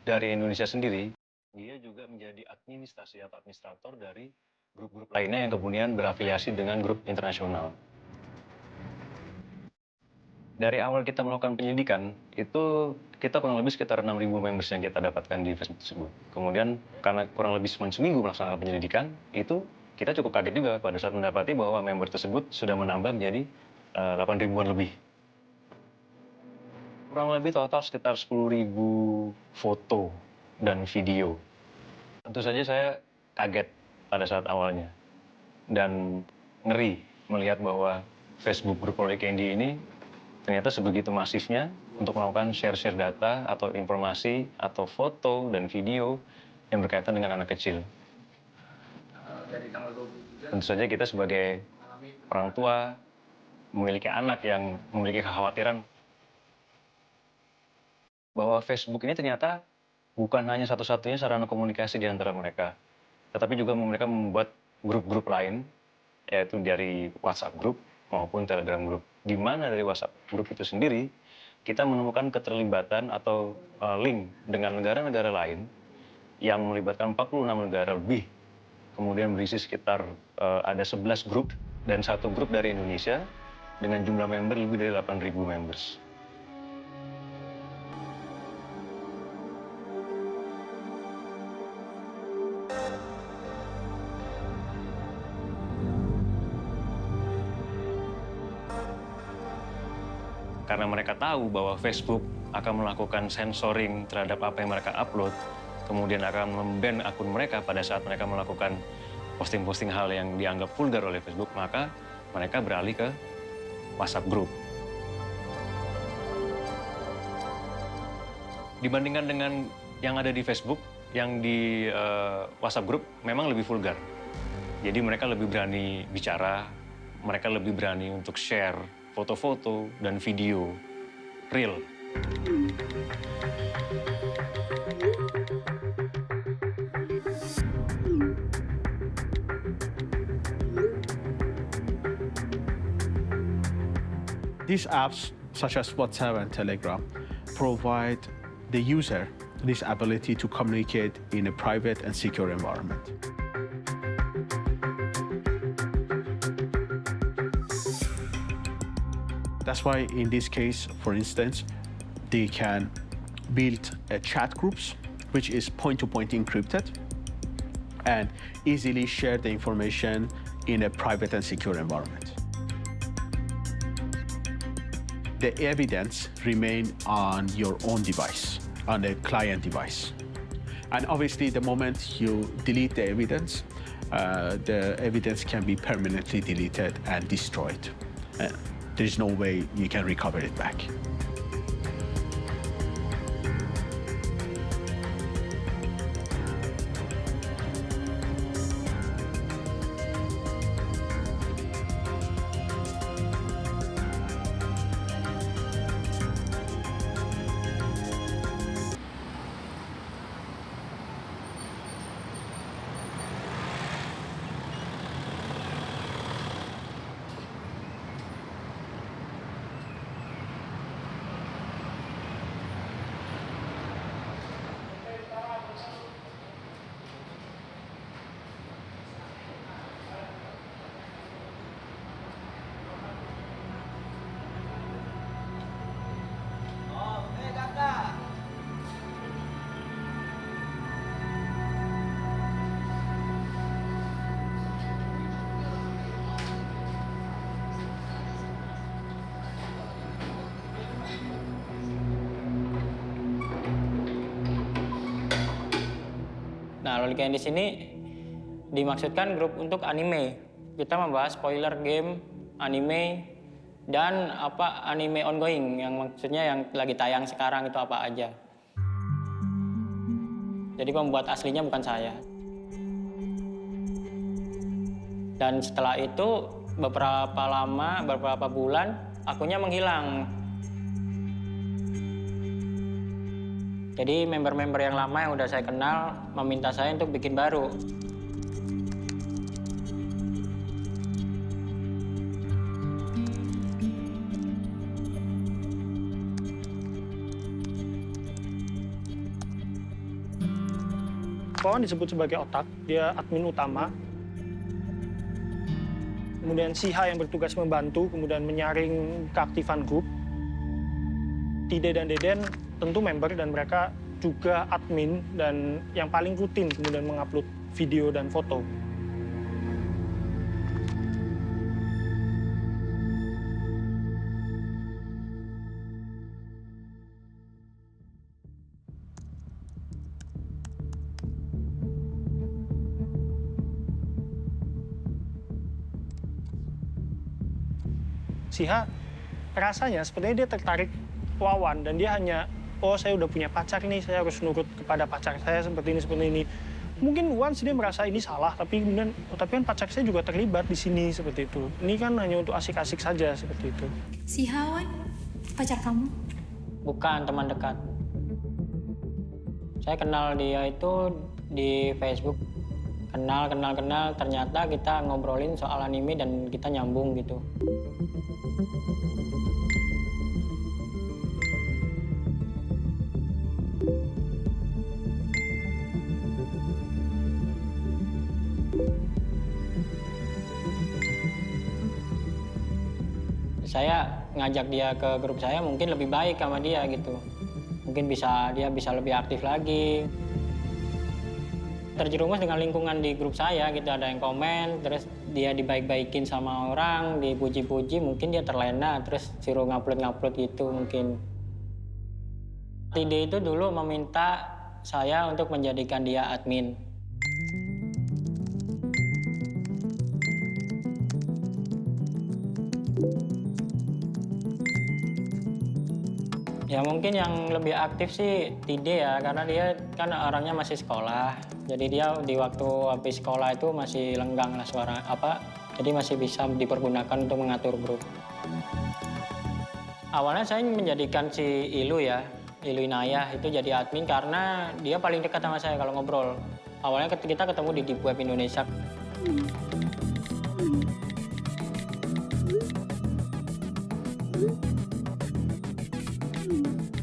dari Indonesia sendiri, dia juga menjadi administrasi atau administrator dari grup-grup lainnya yang kemudian berafiliasi dengan grup internasional. Dari awal kita melakukan penyidikan, itu kita kurang lebih sekitar 6.000 members yang kita dapatkan di Facebook tersebut. Kemudian karena kurang lebih seminggu melaksanakan penyelidikan, itu kita cukup kaget juga pada saat mendapati bahwa member tersebut sudah menambah menjadi 8.000-an lebih. Kurang lebih total sekitar 10.000 foto dan video. Tentu saja saya kaget pada saat awalnya. Dan ngeri melihat bahwa Facebook grup Loli Candy ini ternyata sebegitu masifnya untuk melakukan share-share data atau informasi atau foto dan video yang berkaitan dengan anak kecil. Tentu saja kita sebagai orang tua memiliki anak yang memiliki kekhawatiran bahwa Facebook ini ternyata bukan hanya satu-satunya sarana komunikasi di antara mereka, tetapi juga mereka membuat grup-grup lain, yaitu dari WhatsApp Group maupun Telegram Group. Di mana dari WhatsApp Group itu sendiri, kita menemukan keterlibatan atau link dengan negara-negara lain yang melibatkan 46 negara lebih. Kemudian berisi sekitar ada 11 grup dan 1 grup dari Indonesia dengan jumlah member lebih dari 8.000 members. Karena mereka tahu bahwa Facebook akan melakukan sensoring terhadap apa yang mereka upload, kemudian akan memban akun mereka pada saat mereka melakukan posting-posting hal yang dianggap vulgar oleh Facebook, maka mereka beralih ke WhatsApp Group. Dibandingkan dengan yang ada di Facebook, yang di WhatsApp Group memang lebih vulgar. Jadi mereka lebih berani bicara, mereka lebih berani untuk share foto-foto dan video real. These apps, such as WhatsApp and Telegram, provide the user this ability to communicate in a private and secure environment. That's why in this case, for instance, they can build chat groups, which is point-to-point encrypted, and easily share the information in a private and secure environment. The evidence remain on your own device, on a client device. And obviously, the moment you delete the evidence can be permanently deleted and destroyed. There's no way you can recover it back. Nah, Loli Candy di sini dimaksudkan grup untuk anime. Kita membahas spoiler game, anime, dan anime ongoing, yang maksudnya yang lagi tayang sekarang itu apa aja. Jadi pembuat aslinya bukan saya. Dan setelah itu beberapa bulan akunnya menghilang. Jadi member-member yang lama yang udah saya kenal meminta saya untuk bikin baru. Wawan disebut sebagai otak, dia admin utama. Kemudian Siha yang bertugas membantu, kemudian menyaring keaktifan grup. Tide dan Deden tentu member dan mereka juga admin dan yang paling rutin kemudian mengupload video dan foto. Siha rasanya sebenarnya dia tertarik Wawan dan dia hanya, oh saya udah punya pacar nih, saya harus nurut kepada pacar saya seperti ini. Mungkin once dia merasa ini salah, tapi kemudian, tapi kan pacar saya juga terlibat di sini seperti itu. Ini kan hanya untuk asik-asik saja seperti itu. Siha, Wan, pacar kamu? Bukan, teman dekat. Saya kenal dia itu di Facebook. Kenal, ternyata kita ngobrolin soal anime dan kita nyambung gitu. Saya ngajak dia ke grup saya mungkin lebih baik sama dia gitu. Mungkin dia bisa lebih aktif lagi. Terjerumus dengan lingkungan di grup saya gitu, ada yang komen, terus dia dibaik-baikin sama orang, dipuji-puji, mungkin dia terlena, terus suruh ngupload gitu mungkin. Tide itu dulu meminta saya untuk menjadikan dia admin. Ya mungkin yang lebih aktif sih Tide ya, karena dia kan orangnya masih sekolah. Jadi dia di waktu habis sekolah itu masih lenggang lah suara jadi masih bisa dipergunakan untuk mengatur grup. Awalnya saya menjadikan si Ilu Inayah itu jadi admin karena dia paling dekat sama saya kalau ngobrol. Awalnya kita ketemu di Deep Web Indonesia.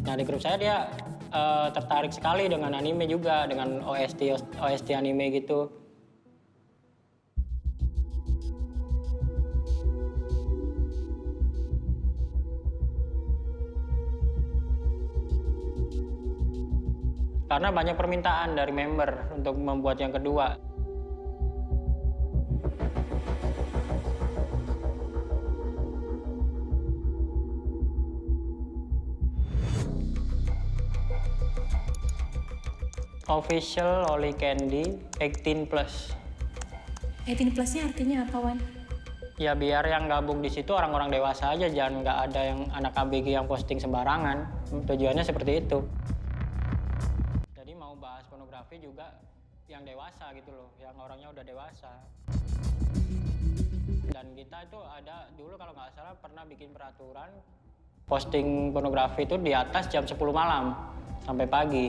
Nah di grup saya dia tertarik sekali dengan anime juga, dengan OST anime gitu. Karena banyak permintaan dari member untuk membuat yang kedua. Official Loli Candy 18+. 18+-nya artinya apa, Wan? Ya biar yang gabung di situ orang-orang dewasa aja, jangan nggak ada yang anak ABG yang posting sembarangan. Tujuannya seperti itu. Jadi mau bahas pornografi juga yang dewasa gitu loh, yang orangnya udah dewasa. Dan kita itu ada dulu kalau nggak salah pernah bikin peraturan posting pornografi itu di atas jam 10 malam sampai pagi.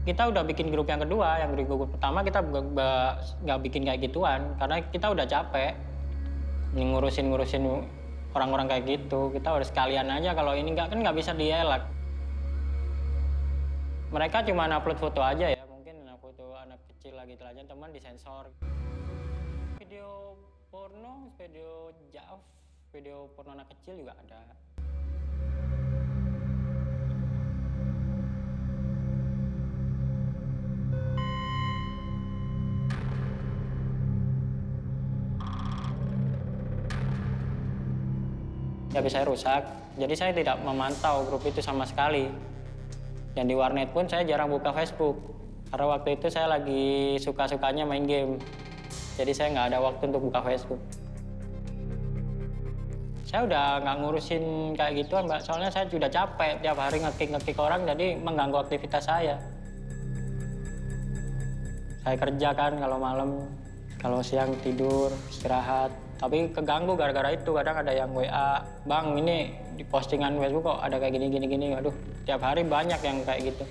Kita udah bikin grup yang kedua, yang grup pertama kita nggak bikin kayak gituan karena kita udah capek ngurusin orang-orang kayak gitu. Kita harus sekalian aja, kalau ini nggak bisa dielak. Mereka cuma upload foto aja ya, mungkin foto anak kecil lagi aja, teman disensor. Video porno, video jaaf, video porno anak kecil juga ada. HP saya rusak, jadi saya tidak memantau grup itu sama sekali. Dan di warnet pun saya jarang buka Facebook. Karena waktu itu saya lagi suka-sukanya main game. Jadi saya nggak ada waktu untuk buka Facebook. Saya udah nggak ngurusin kayak gituan, Mbak. Soalnya saya sudah capek tiap hari ngetik orang, jadi mengganggu aktivitas saya. Saya kerja kan kalau malam, kalau siang tidur, istirahat. Tapi keganggu gara-gara itu. Kadang ada yang WA, "Bang, ini di postingan Facebook kok ada kayak gini. Aduh, tiap hari banyak yang kayak gitu.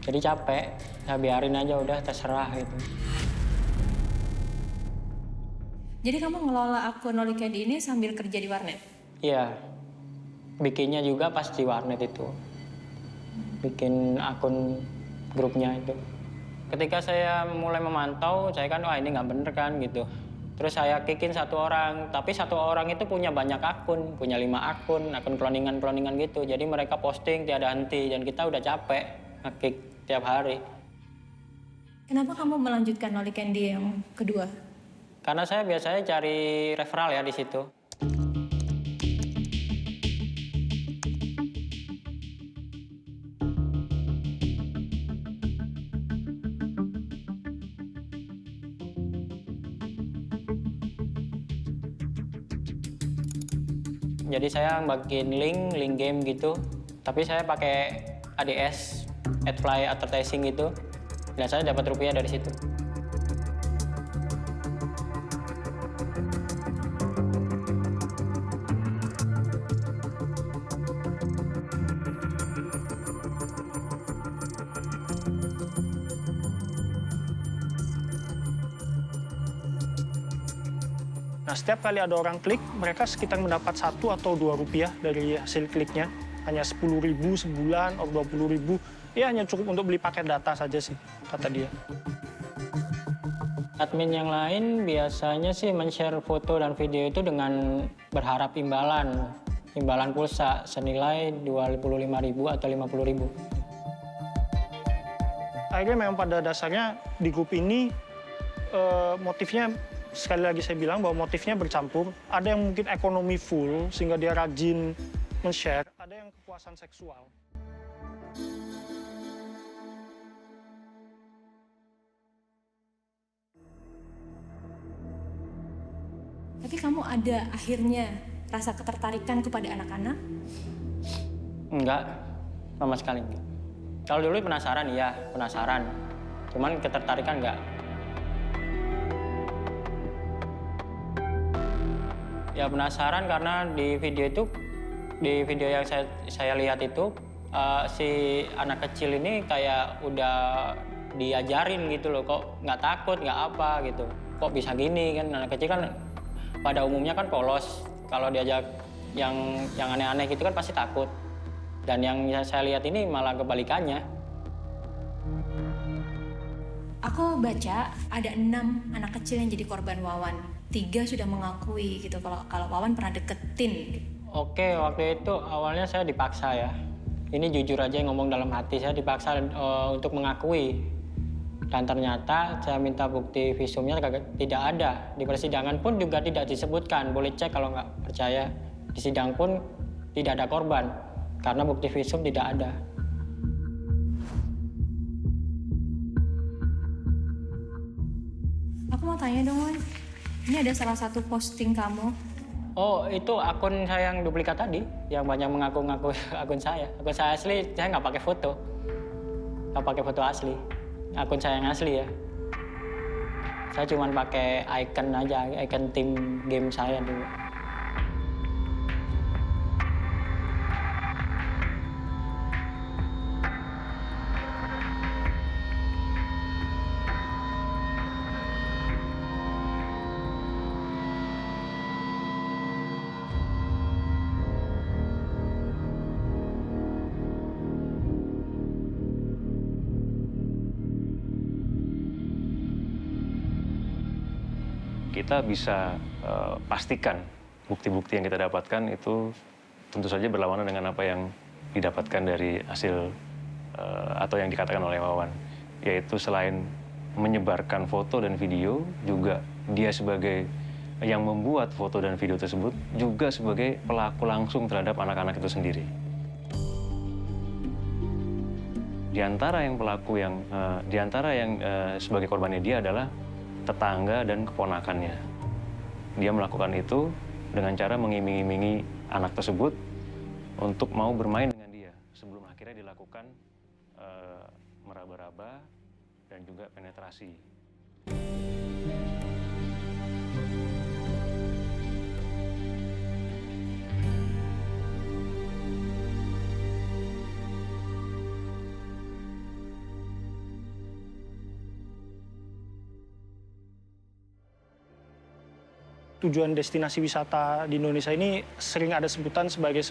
Jadi capek, saya biarin aja udah terserah gitu. Jadi kamu ngelola akun Noli Candy ini sambil kerja di warnet? Iya, bikinnya juga pas di warnet itu. Bikin akun grupnya itu. Ketika saya mulai memantau, saya kan, wah ini nggak bener kan gitu. Terus saya kickin satu orang, tapi satu orang itu punya banyak akun, punya 5 akun cloningan gitu. Jadi mereka posting tiada henti, dan kita udah capek nge-kick tiap hari. Kenapa kamu melanjutkan Noli Candy yang kedua? Karena saya biasanya cari referral ya di situ. Jadi saya bikin link game gitu, tapi saya pakai ADS, Adfly Advertising gitu, dan saya dapat rupiah dari situ. Nah, setiap kali ada orang klik, mereka sekitar mendapat 1 atau 2 rupiah dari hasil kliknya. Hanya 10.000 sebulan atau 20.000. Ya hanya cukup untuk beli paket data saja sih, kata dia. Admin yang lain biasanya sih men-share foto dan video itu dengan berharap imbalan pulsa senilai 25.000 atau 50.000. Akhirnya memang pada dasarnya di grup ini motifnya, sekali lagi saya bilang bahwa motifnya bercampur. Ada yang mungkin ekonomi full sehingga dia rajin men-share, ada yang kepuasan seksual. Tapi kamu ada akhirnya rasa ketertarikan kepada anak-anak? Enggak, sama sekali enggak. Kalau dulu penasaran, iya penasaran. Cuman ketertarikan enggak. Ya penasaran karena di video yang saya lihat itu si anak kecil ini kayak udah diajarin gitu loh, kok nggak takut, nggak apa gitu. Kok bisa gini kan, anak kecil kan pada umumnya kan polos. Kalau diajak yang aneh-aneh gitu kan pasti takut. Dan yang saya lihat ini malah kebalikannya. Aku baca ada 6 anak kecil yang jadi korban Wawan. 3 sudah mengakui gitu kalau Wawan pernah deketin. Oke, waktu itu awalnya saya dipaksa ya. Ini jujur aja ngomong dalam hati, saya dipaksa untuk mengakui. Dan ternyata saya minta bukti visumnya tidak ada. Di persidangan pun juga tidak disebutkan. Boleh cek kalau nggak percaya. Di sidang pun tidak ada korban. Karena bukti visum tidak ada. Aku mau tanya dong, Wan. Ini ada salah satu posting kamu. Oh, itu akun saya yang duplikat tadi, yang banyak mengaku-ngaku akun saya. Akun saya asli, saya nggak pakai foto. Nggak pakai foto asli. Akun saya yang asli ya. Saya cuma pakai icon aja, icon tim game saya dulu. Kita bisa pastikan bukti-bukti yang kita dapatkan itu tentu saja berlawanan dengan apa yang didapatkan dari hasil atau yang dikatakan oleh Wawan. Yaitu selain menyebarkan foto dan video, juga dia sebagai yang membuat foto dan video tersebut, juga sebagai pelaku langsung terhadap anak-anak itu sendiri. Di antara yang pelaku yang sebagai korbannya dia adalah tetangga dan keponakannya. Dia melakukan itu dengan cara mengiming-imingi anak tersebut untuk mau bermain dengan dia sebelum akhirnya dilakukan meraba-raba dan juga penetrasi. Tujuan destinasi wisata di Indonesia ini sering ada sebutan sebagai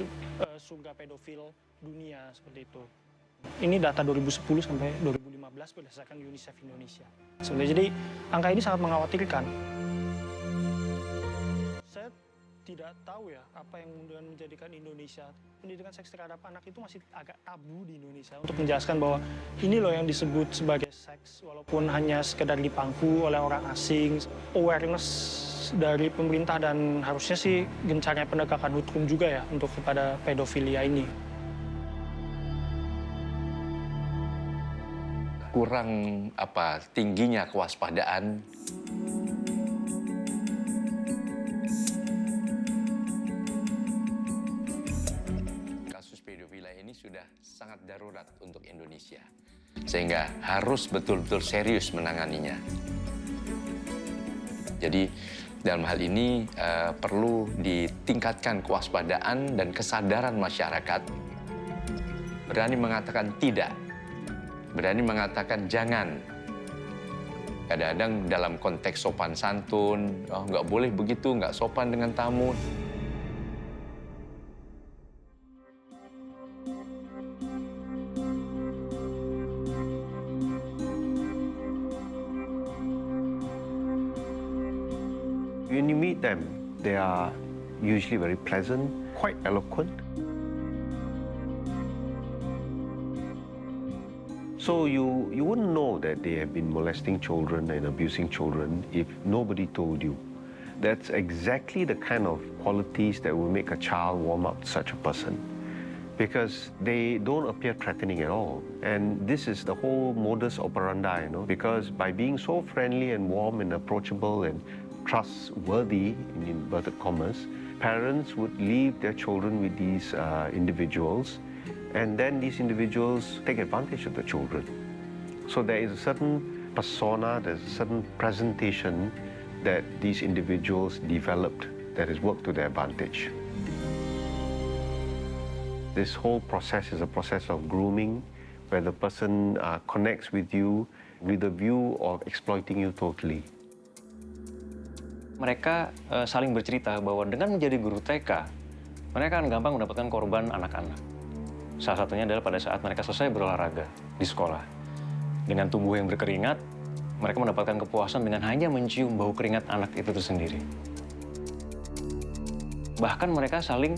surga pedofil dunia seperti itu. Ini data 2010 sampai 2015 berdasarkan UNICEF Indonesia. Sebenarnya jadi angka ini sangat mengkhawatirkan. Saya tidak tahu ya apa yang kemudian menjadikan Indonesia pendidikan seks terhadap anak itu masih agak tabu di Indonesia untuk menjelaskan bahwa ini loh yang disebut sebagai seks walaupun hanya sekedar dipangku oleh orang asing. Awareness dari pemerintah dan harusnya sih gencarnya penegakan hukum juga ya untuk kepada pedofilia ini. Kurang tingginya kewaspadaan. Kasus pedofilia ini sudah sangat darurat untuk Indonesia, sehingga harus betul-betul serius menanganinya. Jadi dalam hal ini perlu ditingkatkan kewaspadaan dan kesadaran masyarakat. Berani mengatakan tidak, berani mengatakan jangan. Kadang-kadang dalam konteks sopan santun, nggak boleh begitu, nggak sopan dengan tamu. When you meet them, they are usually very pleasant, quite eloquent. So you wouldn't know that they have been molesting children and abusing children if nobody told you. That's exactly the kind of qualities that will make a child warm up to such a person, because they don't appear threatening at all. And this is the whole modus operandi, because by being so friendly and warm and approachable and trustworthy, in inverted commas, parents would leave their children with these individuals, and then these individuals take advantage of the children. So there is a certain persona, there's a certain presentation that these individuals developed that has worked to their advantage. This whole process is a process of grooming, where the person connects with you with a view of exploiting you totally. Mereka saling bercerita bahwa dengan menjadi guru TK, mereka akan gampang mendapatkan korban anak-anak. Salah satunya adalah pada saat mereka selesai berolahraga di sekolah. Dengan tubuh yang berkeringat, mereka mendapatkan kepuasan dengan hanya mencium bau keringat anak itu sendiri. Bahkan mereka saling,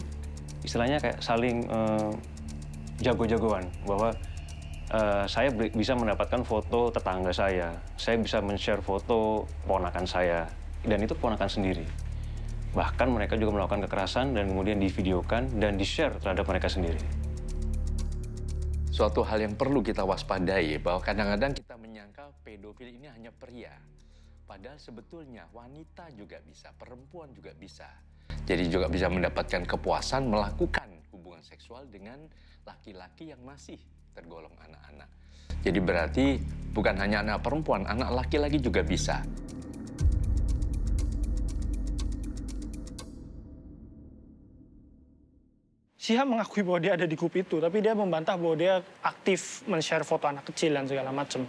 istilahnya kayak saling jago-jagoan, bahwa saya bisa mendapatkan foto tetangga saya bisa men-share foto ponakan saya, dan itu ponakan sendiri. Bahkan mereka juga melakukan kekerasan dan kemudian divideokan dan di-share terhadap mereka sendiri. Suatu hal yang perlu kita waspadai bahwa kadang-kadang kita menyangka pedofil ini hanya pria. Padahal sebetulnya wanita juga bisa, perempuan juga bisa. Jadi juga bisa mendapatkan kepuasan melakukan hubungan seksual dengan laki-laki yang masih tergolong anak-anak. Jadi berarti bukan hanya anak perempuan, anak laki-laki juga bisa. Syihab mengakui bahwa dia ada di grup itu, tapi dia membantah bahwa dia aktif men-share foto anak kecil dan segala macam.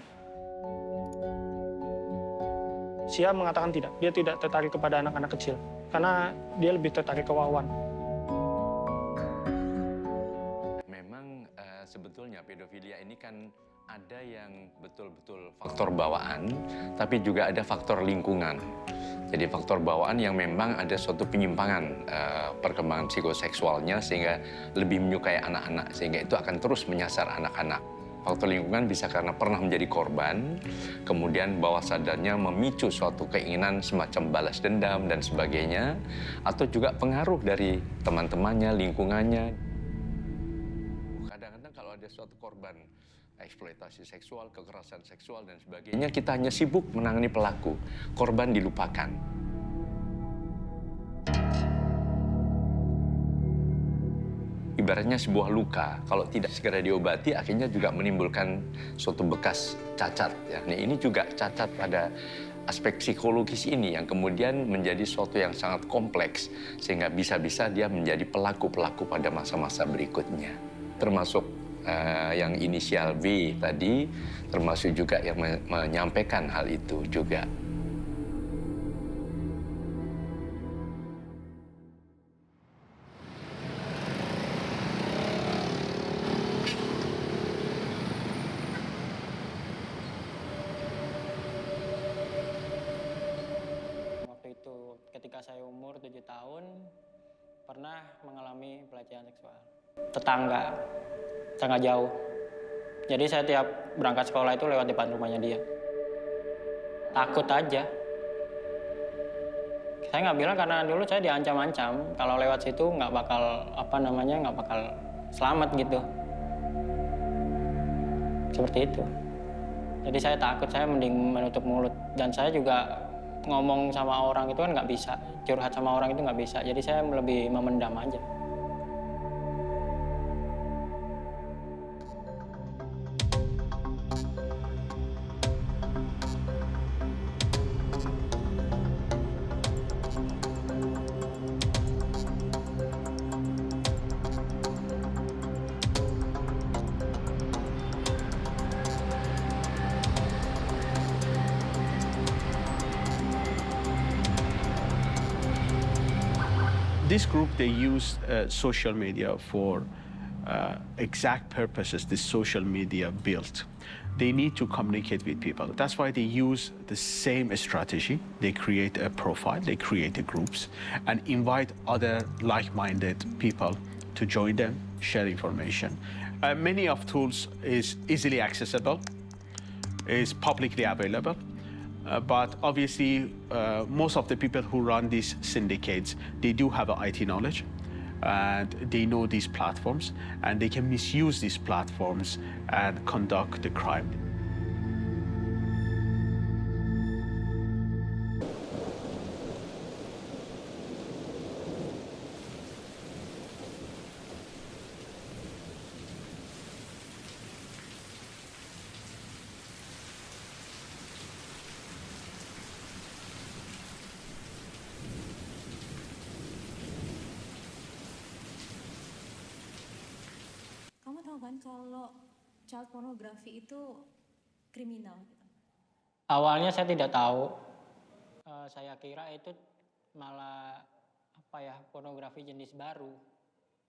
Syihab mengatakan tidak, dia tidak tertarik kepada anak-anak kecil, karena dia lebih tertarik ke Wawan. Memang sebetulnya pedofilia ini kan ada yang betul-betul faktor bawaan, tapi juga ada faktor lingkungan. Jadi faktor bawaan yang memang ada suatu penyimpangan perkembangan psikoseksualnya sehingga lebih menyukai anak-anak, sehingga itu akan terus menyasar anak-anak. Faktor lingkungan bisa karena pernah menjadi korban, kemudian bawah sadarnya memicu suatu keinginan semacam balas dendam dan sebagainya, atau juga pengaruh dari teman-temannya, lingkungannya. Kadang-kadang kalau ada suatu korban eksploitasi seksual, kekerasan seksual, dan sebagainya. Kita hanya sibuk menangani pelaku, korban dilupakan. Ibaratnya sebuah luka, kalau tidak segera diobati, akhirnya juga menimbulkan suatu bekas cacat. Ya. Nah, ini juga cacat pada aspek psikologis ini yang kemudian menjadi suatu yang sangat kompleks, sehingga bisa-bisa dia menjadi pelaku-pelaku pada masa-masa berikutnya. Termasuk yang inisial V tadi, termasuk juga yang menyampaikan hal itu juga. Waktu itu ketika saya umur 7 tahun, pernah mengalami pelecehan seksual. Tetangga jauh. Jadi saya tiap berangkat sekolah itu lewat depan rumahnya dia. Takut aja. Saya nggak bilang karena dulu saya diancam-ancam kalau lewat situ nggak bakal nggak bakal selamat gitu. Seperti itu. Jadi saya takut, saya mending menutup mulut. Dan saya juga ngomong sama orang itu kan nggak bisa, curhat sama orang itu nggak bisa. Jadi saya lebih memendam aja. This group, they use social media for exact purposes this social media built. They need to communicate with people. That's why they use the same strategy. They create a profile, they create the groups, and invite other like-minded people to join them, share information. Many of tools is easily accessible, is publicly available. But obviously, most of the people who run these syndicates, they do have IT knowledge, and they know these platforms, and they can misuse these platforms and conduct the crime. Kamu tahu kan kalau child pornography itu kriminal? Awalnya saya tidak tahu. Saya kira itu malah pornografi jenis baru.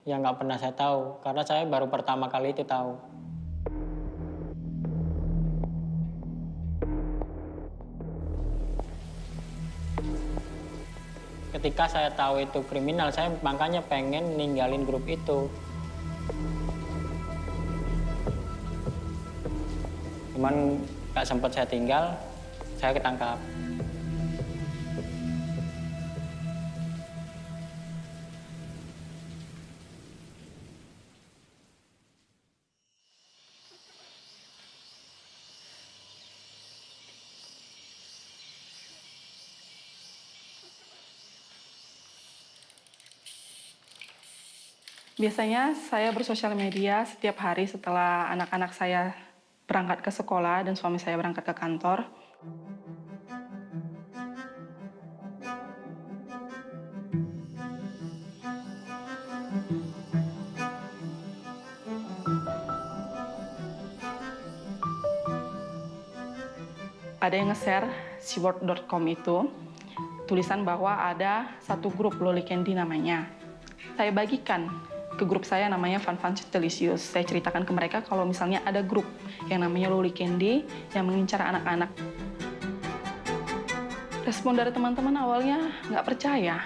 Yang nggak pernah saya tahu, karena saya baru pertama kali itu tahu. Ketika saya tahu itu kriminal, saya makanya pengen ninggalin grup itu. Cuman nggak sempat saya tinggal, saya ketangkap. Biasanya saya bersosial media setiap hari setelah anak-anak saya berangkat ke sekolah dan suami saya berangkat ke kantor. Ada yang nge-share si word.com itu, tulisan bahwa ada satu grup Loli Candy namanya. Saya bagikan ke grup saya namanya Fun Fun Delicious. Saya ceritakan ke mereka kalau misalnya ada grup yang namanya Loli Candy yang mengincar anak-anak. Respon dari teman-teman awalnya nggak percaya.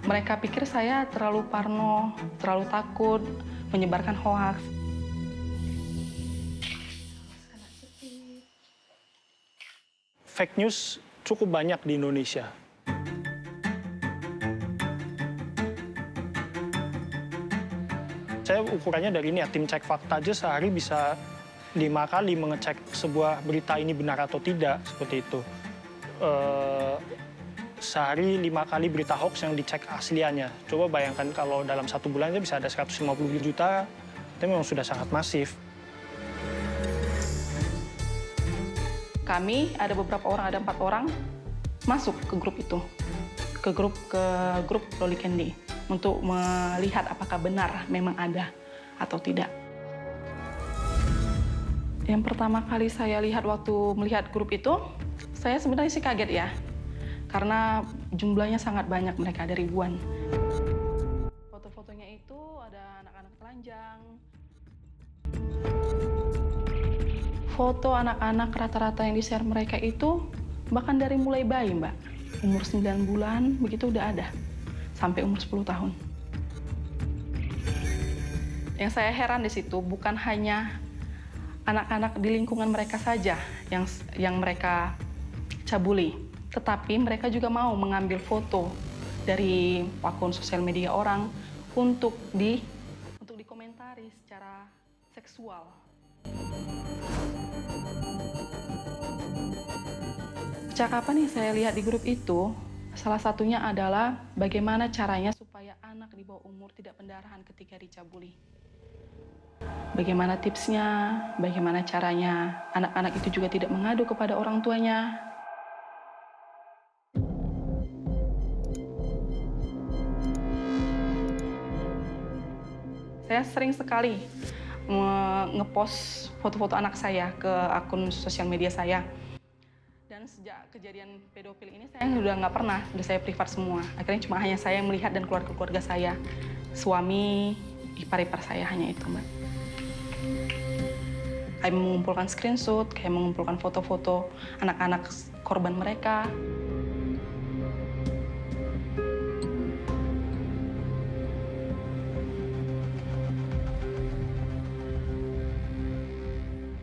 Mereka pikir saya terlalu parno, terlalu takut, menyebarkan hoaks. Fake news cukup banyak di Indonesia. Saya ukurannya dari ini ya, tim cek fakta aja sehari bisa kali mengecek sebuah berita ini benar atau tidak, seperti itu. Sehari 5 kali berita hoax yang dicek asliannya. Coba bayangkan kalau dalam 1 bulan bisa ada 150 juta, itu memang sudah sangat masif. Kami ada beberapa orang, ada 4 orang masuk ke grup itu, ke grup Loli Candy untuk melihat apakah benar memang ada atau tidak. Yang pertama kali saya lihat waktu melihat grup itu, saya sebenarnya sih kaget ya, karena jumlahnya sangat banyak, mereka ada ribuan. Foto-fotonya itu ada anak-anak telanjang. Foto anak-anak rata-rata yang di-share mereka itu bahkan dari mulai bayi, Mbak. Umur 9 bulan, begitu udah ada. Sampai umur 10 tahun. Yang saya heran di situ bukan hanya anak-anak di lingkungan mereka saja yang mereka cabuli, tetapi mereka juga mau mengambil foto dari akun sosial media orang untuk dikomentari secara seksual. Percakapan yang saya lihat di grup itu, salah satunya adalah bagaimana caranya supaya anak di bawah umur tidak pendarahan ketika dicabuli. Bagaimana tipsnya, bagaimana caranya anak-anak itu juga tidak mengadu kepada orang tuanya. Saya sering sekali ngepost foto-foto anak saya ke akun sosial media saya. Dan sejak kejadian pedofil ini saya udah nggak pernah, udah saya privat semua. Akhirnya cuma hanya saya yang melihat dan keluarga-keluarga saya. Suami, ipar-ipar saya, hanya itu, Mbak. Kayak mengumpulkan screenshot, kayak mengumpulkan foto-foto anak-anak korban mereka.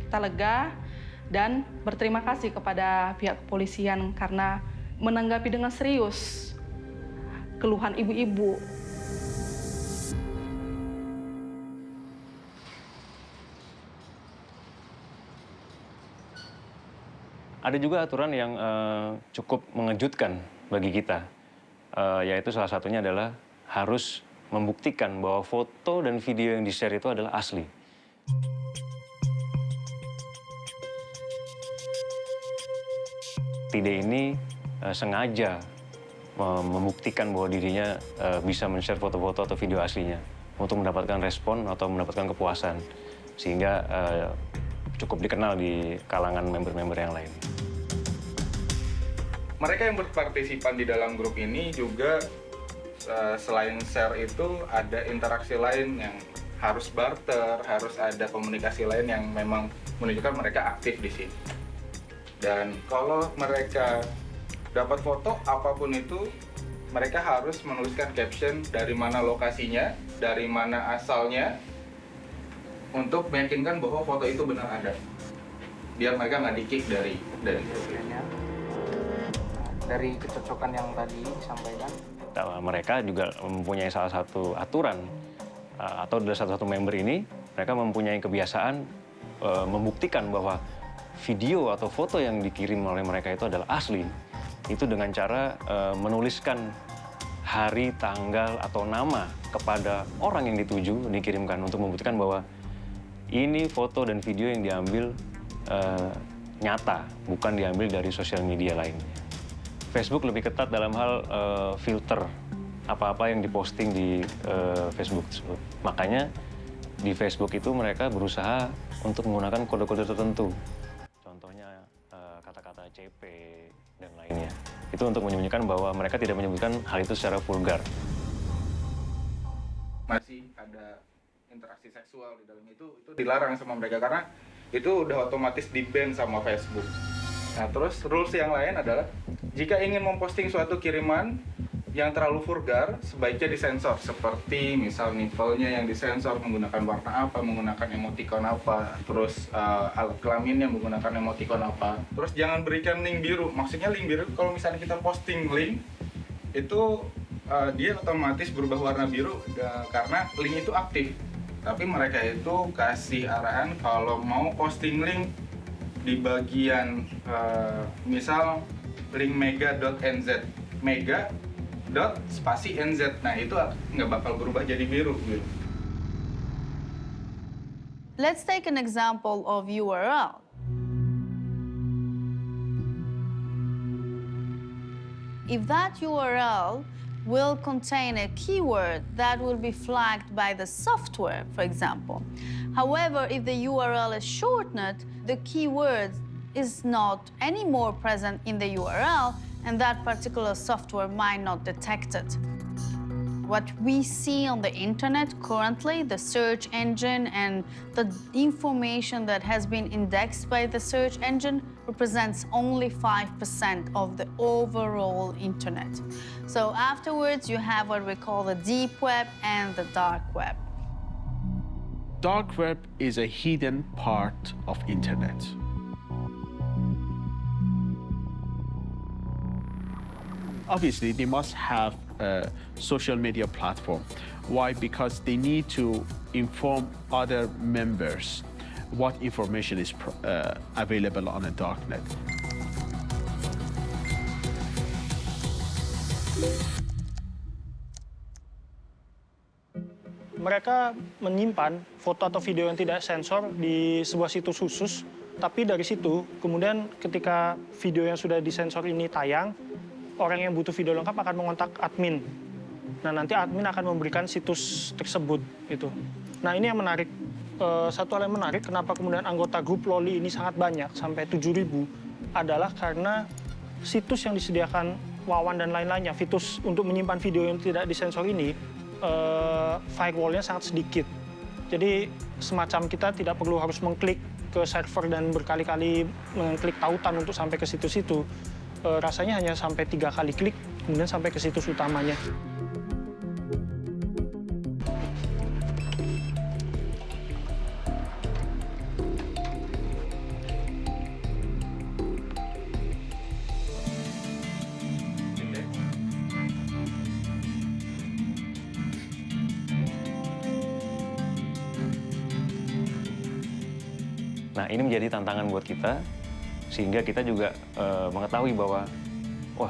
Kita lega dan berterima kasih kepada pihak kepolisian karena menanggapi dengan serius keluhan ibu-ibu. Ada juga aturan yang cukup mengejutkan bagi kita, yaitu salah satunya adalah harus membuktikan bahwa foto dan video yang di-share itu adalah asli. Tide ini sengaja membuktikan bahwa dirinya bisa men-share foto-foto atau video aslinya untuk mendapatkan respon atau mendapatkan kepuasan, sehingga cukup dikenal di kalangan member-member yang lain. Mereka yang berpartisipan di dalam grup ini juga selain share itu ada interaksi lain yang harus barter, harus ada komunikasi lain yang memang menunjukkan mereka aktif di sini. Dan kalau mereka dapat foto apapun itu, mereka harus menuliskan caption dari mana lokasinya, dari mana asalnya, untuk meyakinkan bahwa foto itu benar ada. Biar mereka nggak di-kick dari profilnya. Dari kecocokan yang tadi disampaikan. Mereka juga mempunyai salah satu aturan, atau dari satu member ini, mereka mempunyai kebiasaan membuktikan bahwa video atau foto yang dikirim oleh mereka itu adalah asli. Itu dengan cara menuliskan hari, tanggal, atau nama kepada orang yang dituju, dikirimkan untuk membuktikan bahwa ini foto dan video yang diambil nyata, bukan diambil dari sosial media lainnya. Facebook lebih ketat dalam hal filter apa-apa yang diposting di Facebook tersebut. Makanya di Facebook itu mereka berusaha untuk menggunakan kode-kode tertentu. Contohnya kata-kata CP dan lainnya. Itu untuk menyembunyikan bahwa mereka tidak menyebutkan hal itu secara vulgar. Masih ada interaksi seksual di dalam itu dilarang sama mereka karena itu udah otomatis di-ban sama Facebook. Nah, terus rules yang lain adalah jika ingin memposting suatu kiriman yang terlalu vulgar, sebaiknya disensor. Seperti misal nipple-nya yang disensor menggunakan warna apa, menggunakan emoticon apa, terus alat kelaminnya menggunakan emoticon apa. Terus jangan berikan link biru. Maksudnya link biru kalau misalnya kita posting link, itu dia otomatis berubah warna biru karena link itu aktif. Tapi mereka itu kasih arahan kalau mau posting link di bagian misal link mega.nz, mega.nz. Nah itu nggak bakal berubah jadi biru gitu. Let's take an example of URL. If that URL will contain a keyword that will be flagged by the software, for example. However, if the URL is shortened, the keyword is not anymore present in the URL, and that particular software might not detect it. What we see on the internet currently, the search engine and the information that has been indexed by the search engine represents only 5% of the overall internet. So afterwards, you have what we call the deep web and the dark web. Dark web is a hidden part of internet. Obviously, they must have a social media platform. Why? Because they need to inform other members what information is available on a darknet. Mereka menyimpan foto atau video yang tidak sensor di sebuah situs khusus, tapi dari situ kemudian ketika video yang sudah disensor ini tayang, orang yang butuh video lengkap akan mengontak admin. Nah, nanti admin akan memberikan situs tersebut itu. Nah, ini yang menarik. Satu hal yang menarik kenapa kemudian anggota grup Loli ini sangat banyak, sampai 7.000, adalah karena situs yang disediakan Wawan dan lain-lainnya, situs untuk menyimpan video yang tidak disensor ini, firewall-nya sangat sedikit. Jadi semacam kita tidak perlu harus mengklik ke server dan berkali-kali mengklik tautan untuk sampai ke situs itu. Rasanya hanya sampai 3 kali klik, kemudian sampai ke situs utamanya. Nah, ini menjadi tantangan buat kita, sehingga kita juga mengetahui bahwa, wah,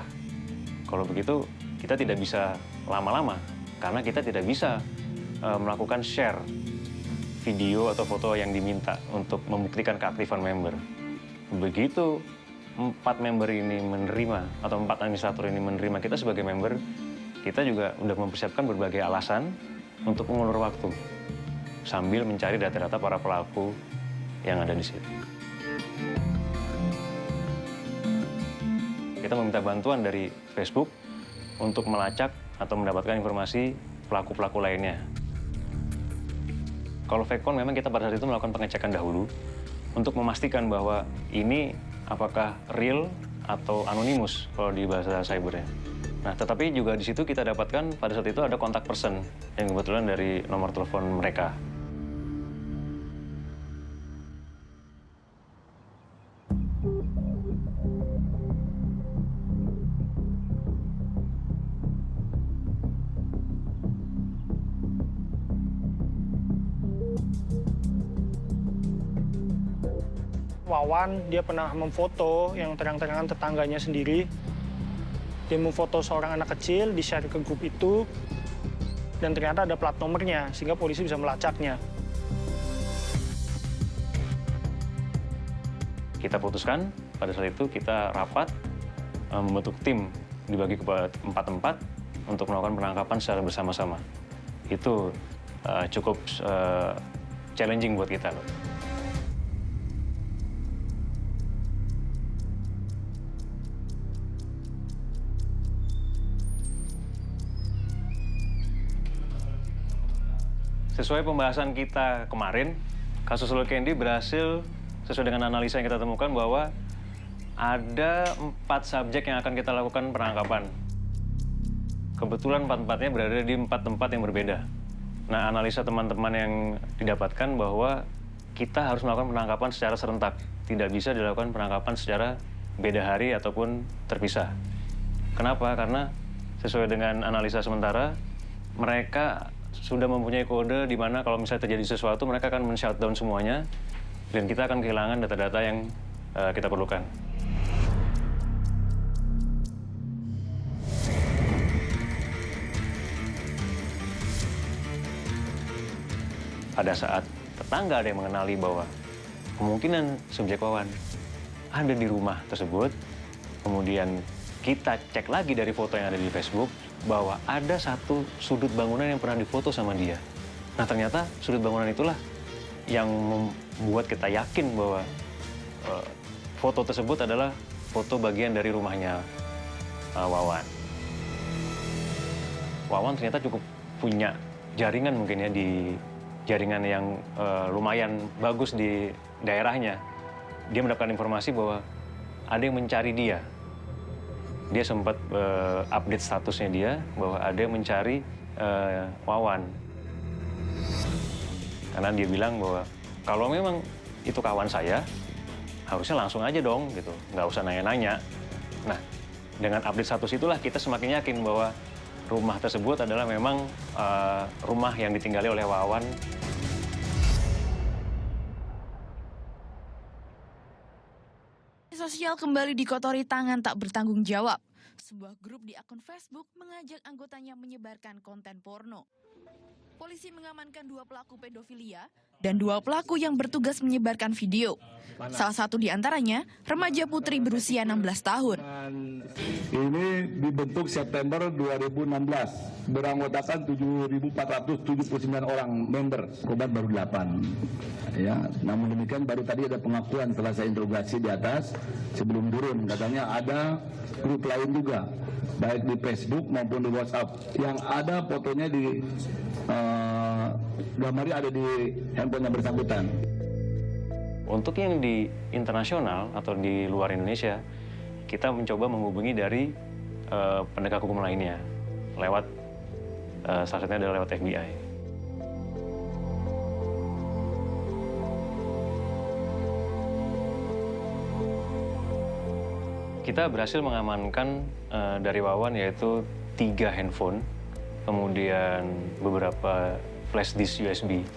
kalau begitu kita tidak bisa lama-lama, karena kita tidak bisa melakukan share video atau foto yang diminta untuk membuktikan keaktifan member. Begitu 4 member ini menerima, atau 4 administrator ini menerima kita sebagai member, kita juga sudah mempersiapkan berbagai alasan untuk mengulur waktu, sambil mencari data-data para pelaku yang ada di situ. Kita meminta bantuan dari Facebook untuk melacak atau mendapatkan informasi pelaku-pelaku lainnya. Kalau Vekon memang kita pada saat itu melakukan pengecekan dahulu untuk memastikan bahwa ini apakah real atau anonimus kalau di bahasa cybernya. Nah, tetapi juga di situ kita dapatkan pada saat itu ada kontak person yang kebetulan dari nomor telepon mereka. Wawan, dia pernah memfoto yang terang-terangan tetangganya sendiri. Dia memfoto seorang anak kecil, di-share ke grup itu, dan ternyata ada plat nomornya, sehingga polisi bisa melacaknya. Kita putuskan, pada saat itu kita rapat, membentuk tim dibagi ke 4 tempat untuk melakukan penangkapan secara bersama-sama. Itu cukup challenging buat kita. Sesuai pembahasan kita kemarin, kasus Loli Candy berhasil sesuai dengan analisa yang kita temukan bahwa ada 4 subjek yang akan kita lakukan penangkapan. Kebetulan 4-4-nya berada di 4 tempat yang berbeda. Nah, analisa teman-teman yang didapatkan bahwa kita harus melakukan penangkapan secara serentak. Tidak bisa dilakukan penangkapan secara beda hari ataupun terpisah. Kenapa? Karena sesuai dengan analisa sementara, mereka sudah mempunyai kode di mana kalau misalnya terjadi sesuatu mereka akan men-shutdown semuanya dan kita akan kehilangan data-data yang kita perlukan. Pada saat tetangga ada yang mengenali bahwa kemungkinan subjek Wawan ada di rumah tersebut, kemudian kita cek lagi dari foto yang ada di Facebook bahwa ada satu sudut bangunan yang pernah difoto sama dia. Nah ternyata sudut bangunan itulah yang membuat kita yakin bahwa foto tersebut adalah foto bagian dari rumahnya Wawan. Wawan ternyata cukup punya jaringan mungkin ya di jaringan yang lumayan bagus di daerahnya. Dia mendapatkan informasi bahwa ada yang mencari dia. Dia sempat update statusnya dia bahwa ada yang mencari Wawan. Karena dia bilang bahwa kalau memang itu kawan saya, harusnya langsung aja dong gitu, nggak usah nanya-nanya. Nah, dengan update status itulah kita semakin yakin bahwa rumah tersebut adalah memang rumah yang ditinggali oleh Wawan. Sosial kembali dikotori tangan tak bertanggung jawab. Sebuah grup di akun Facebook mengajak anggotanya menyebarkan konten porno. Polisi mengamankan 2 pelaku pedofilia dan 2 pelaku yang bertugas menyebarkan video. Salah satu di antaranya remaja putri berusia 16 tahun. Ini dibentuk September 2016, beranggotakan 7.479 orang member, korban baru 8. Ya, namun demikian baru tadi ada pengakuan setelah saya interogasi di atas sebelum turun, katanya ada grup lain juga, baik di Facebook maupun di WhatsApp, yang ada fotonya di gambarnya ada di handphone yang bersangkutan. Untuk yang di internasional atau di luar Indonesia, kita mencoba menghubungi dari penegak hukum lainnya, lewat salah satunya adalah lewat FBI. Kita berhasil mengamankan dari Wawan yaitu 3 handphone, kemudian beberapa flash disk USB.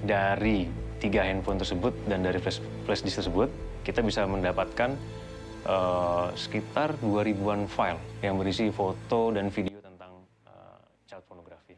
Dari 3 handphone tersebut dan dari flash disk tersebut, kita bisa mendapatkan sekitar 2.000-an file yang berisi foto dan video tentang child pornography.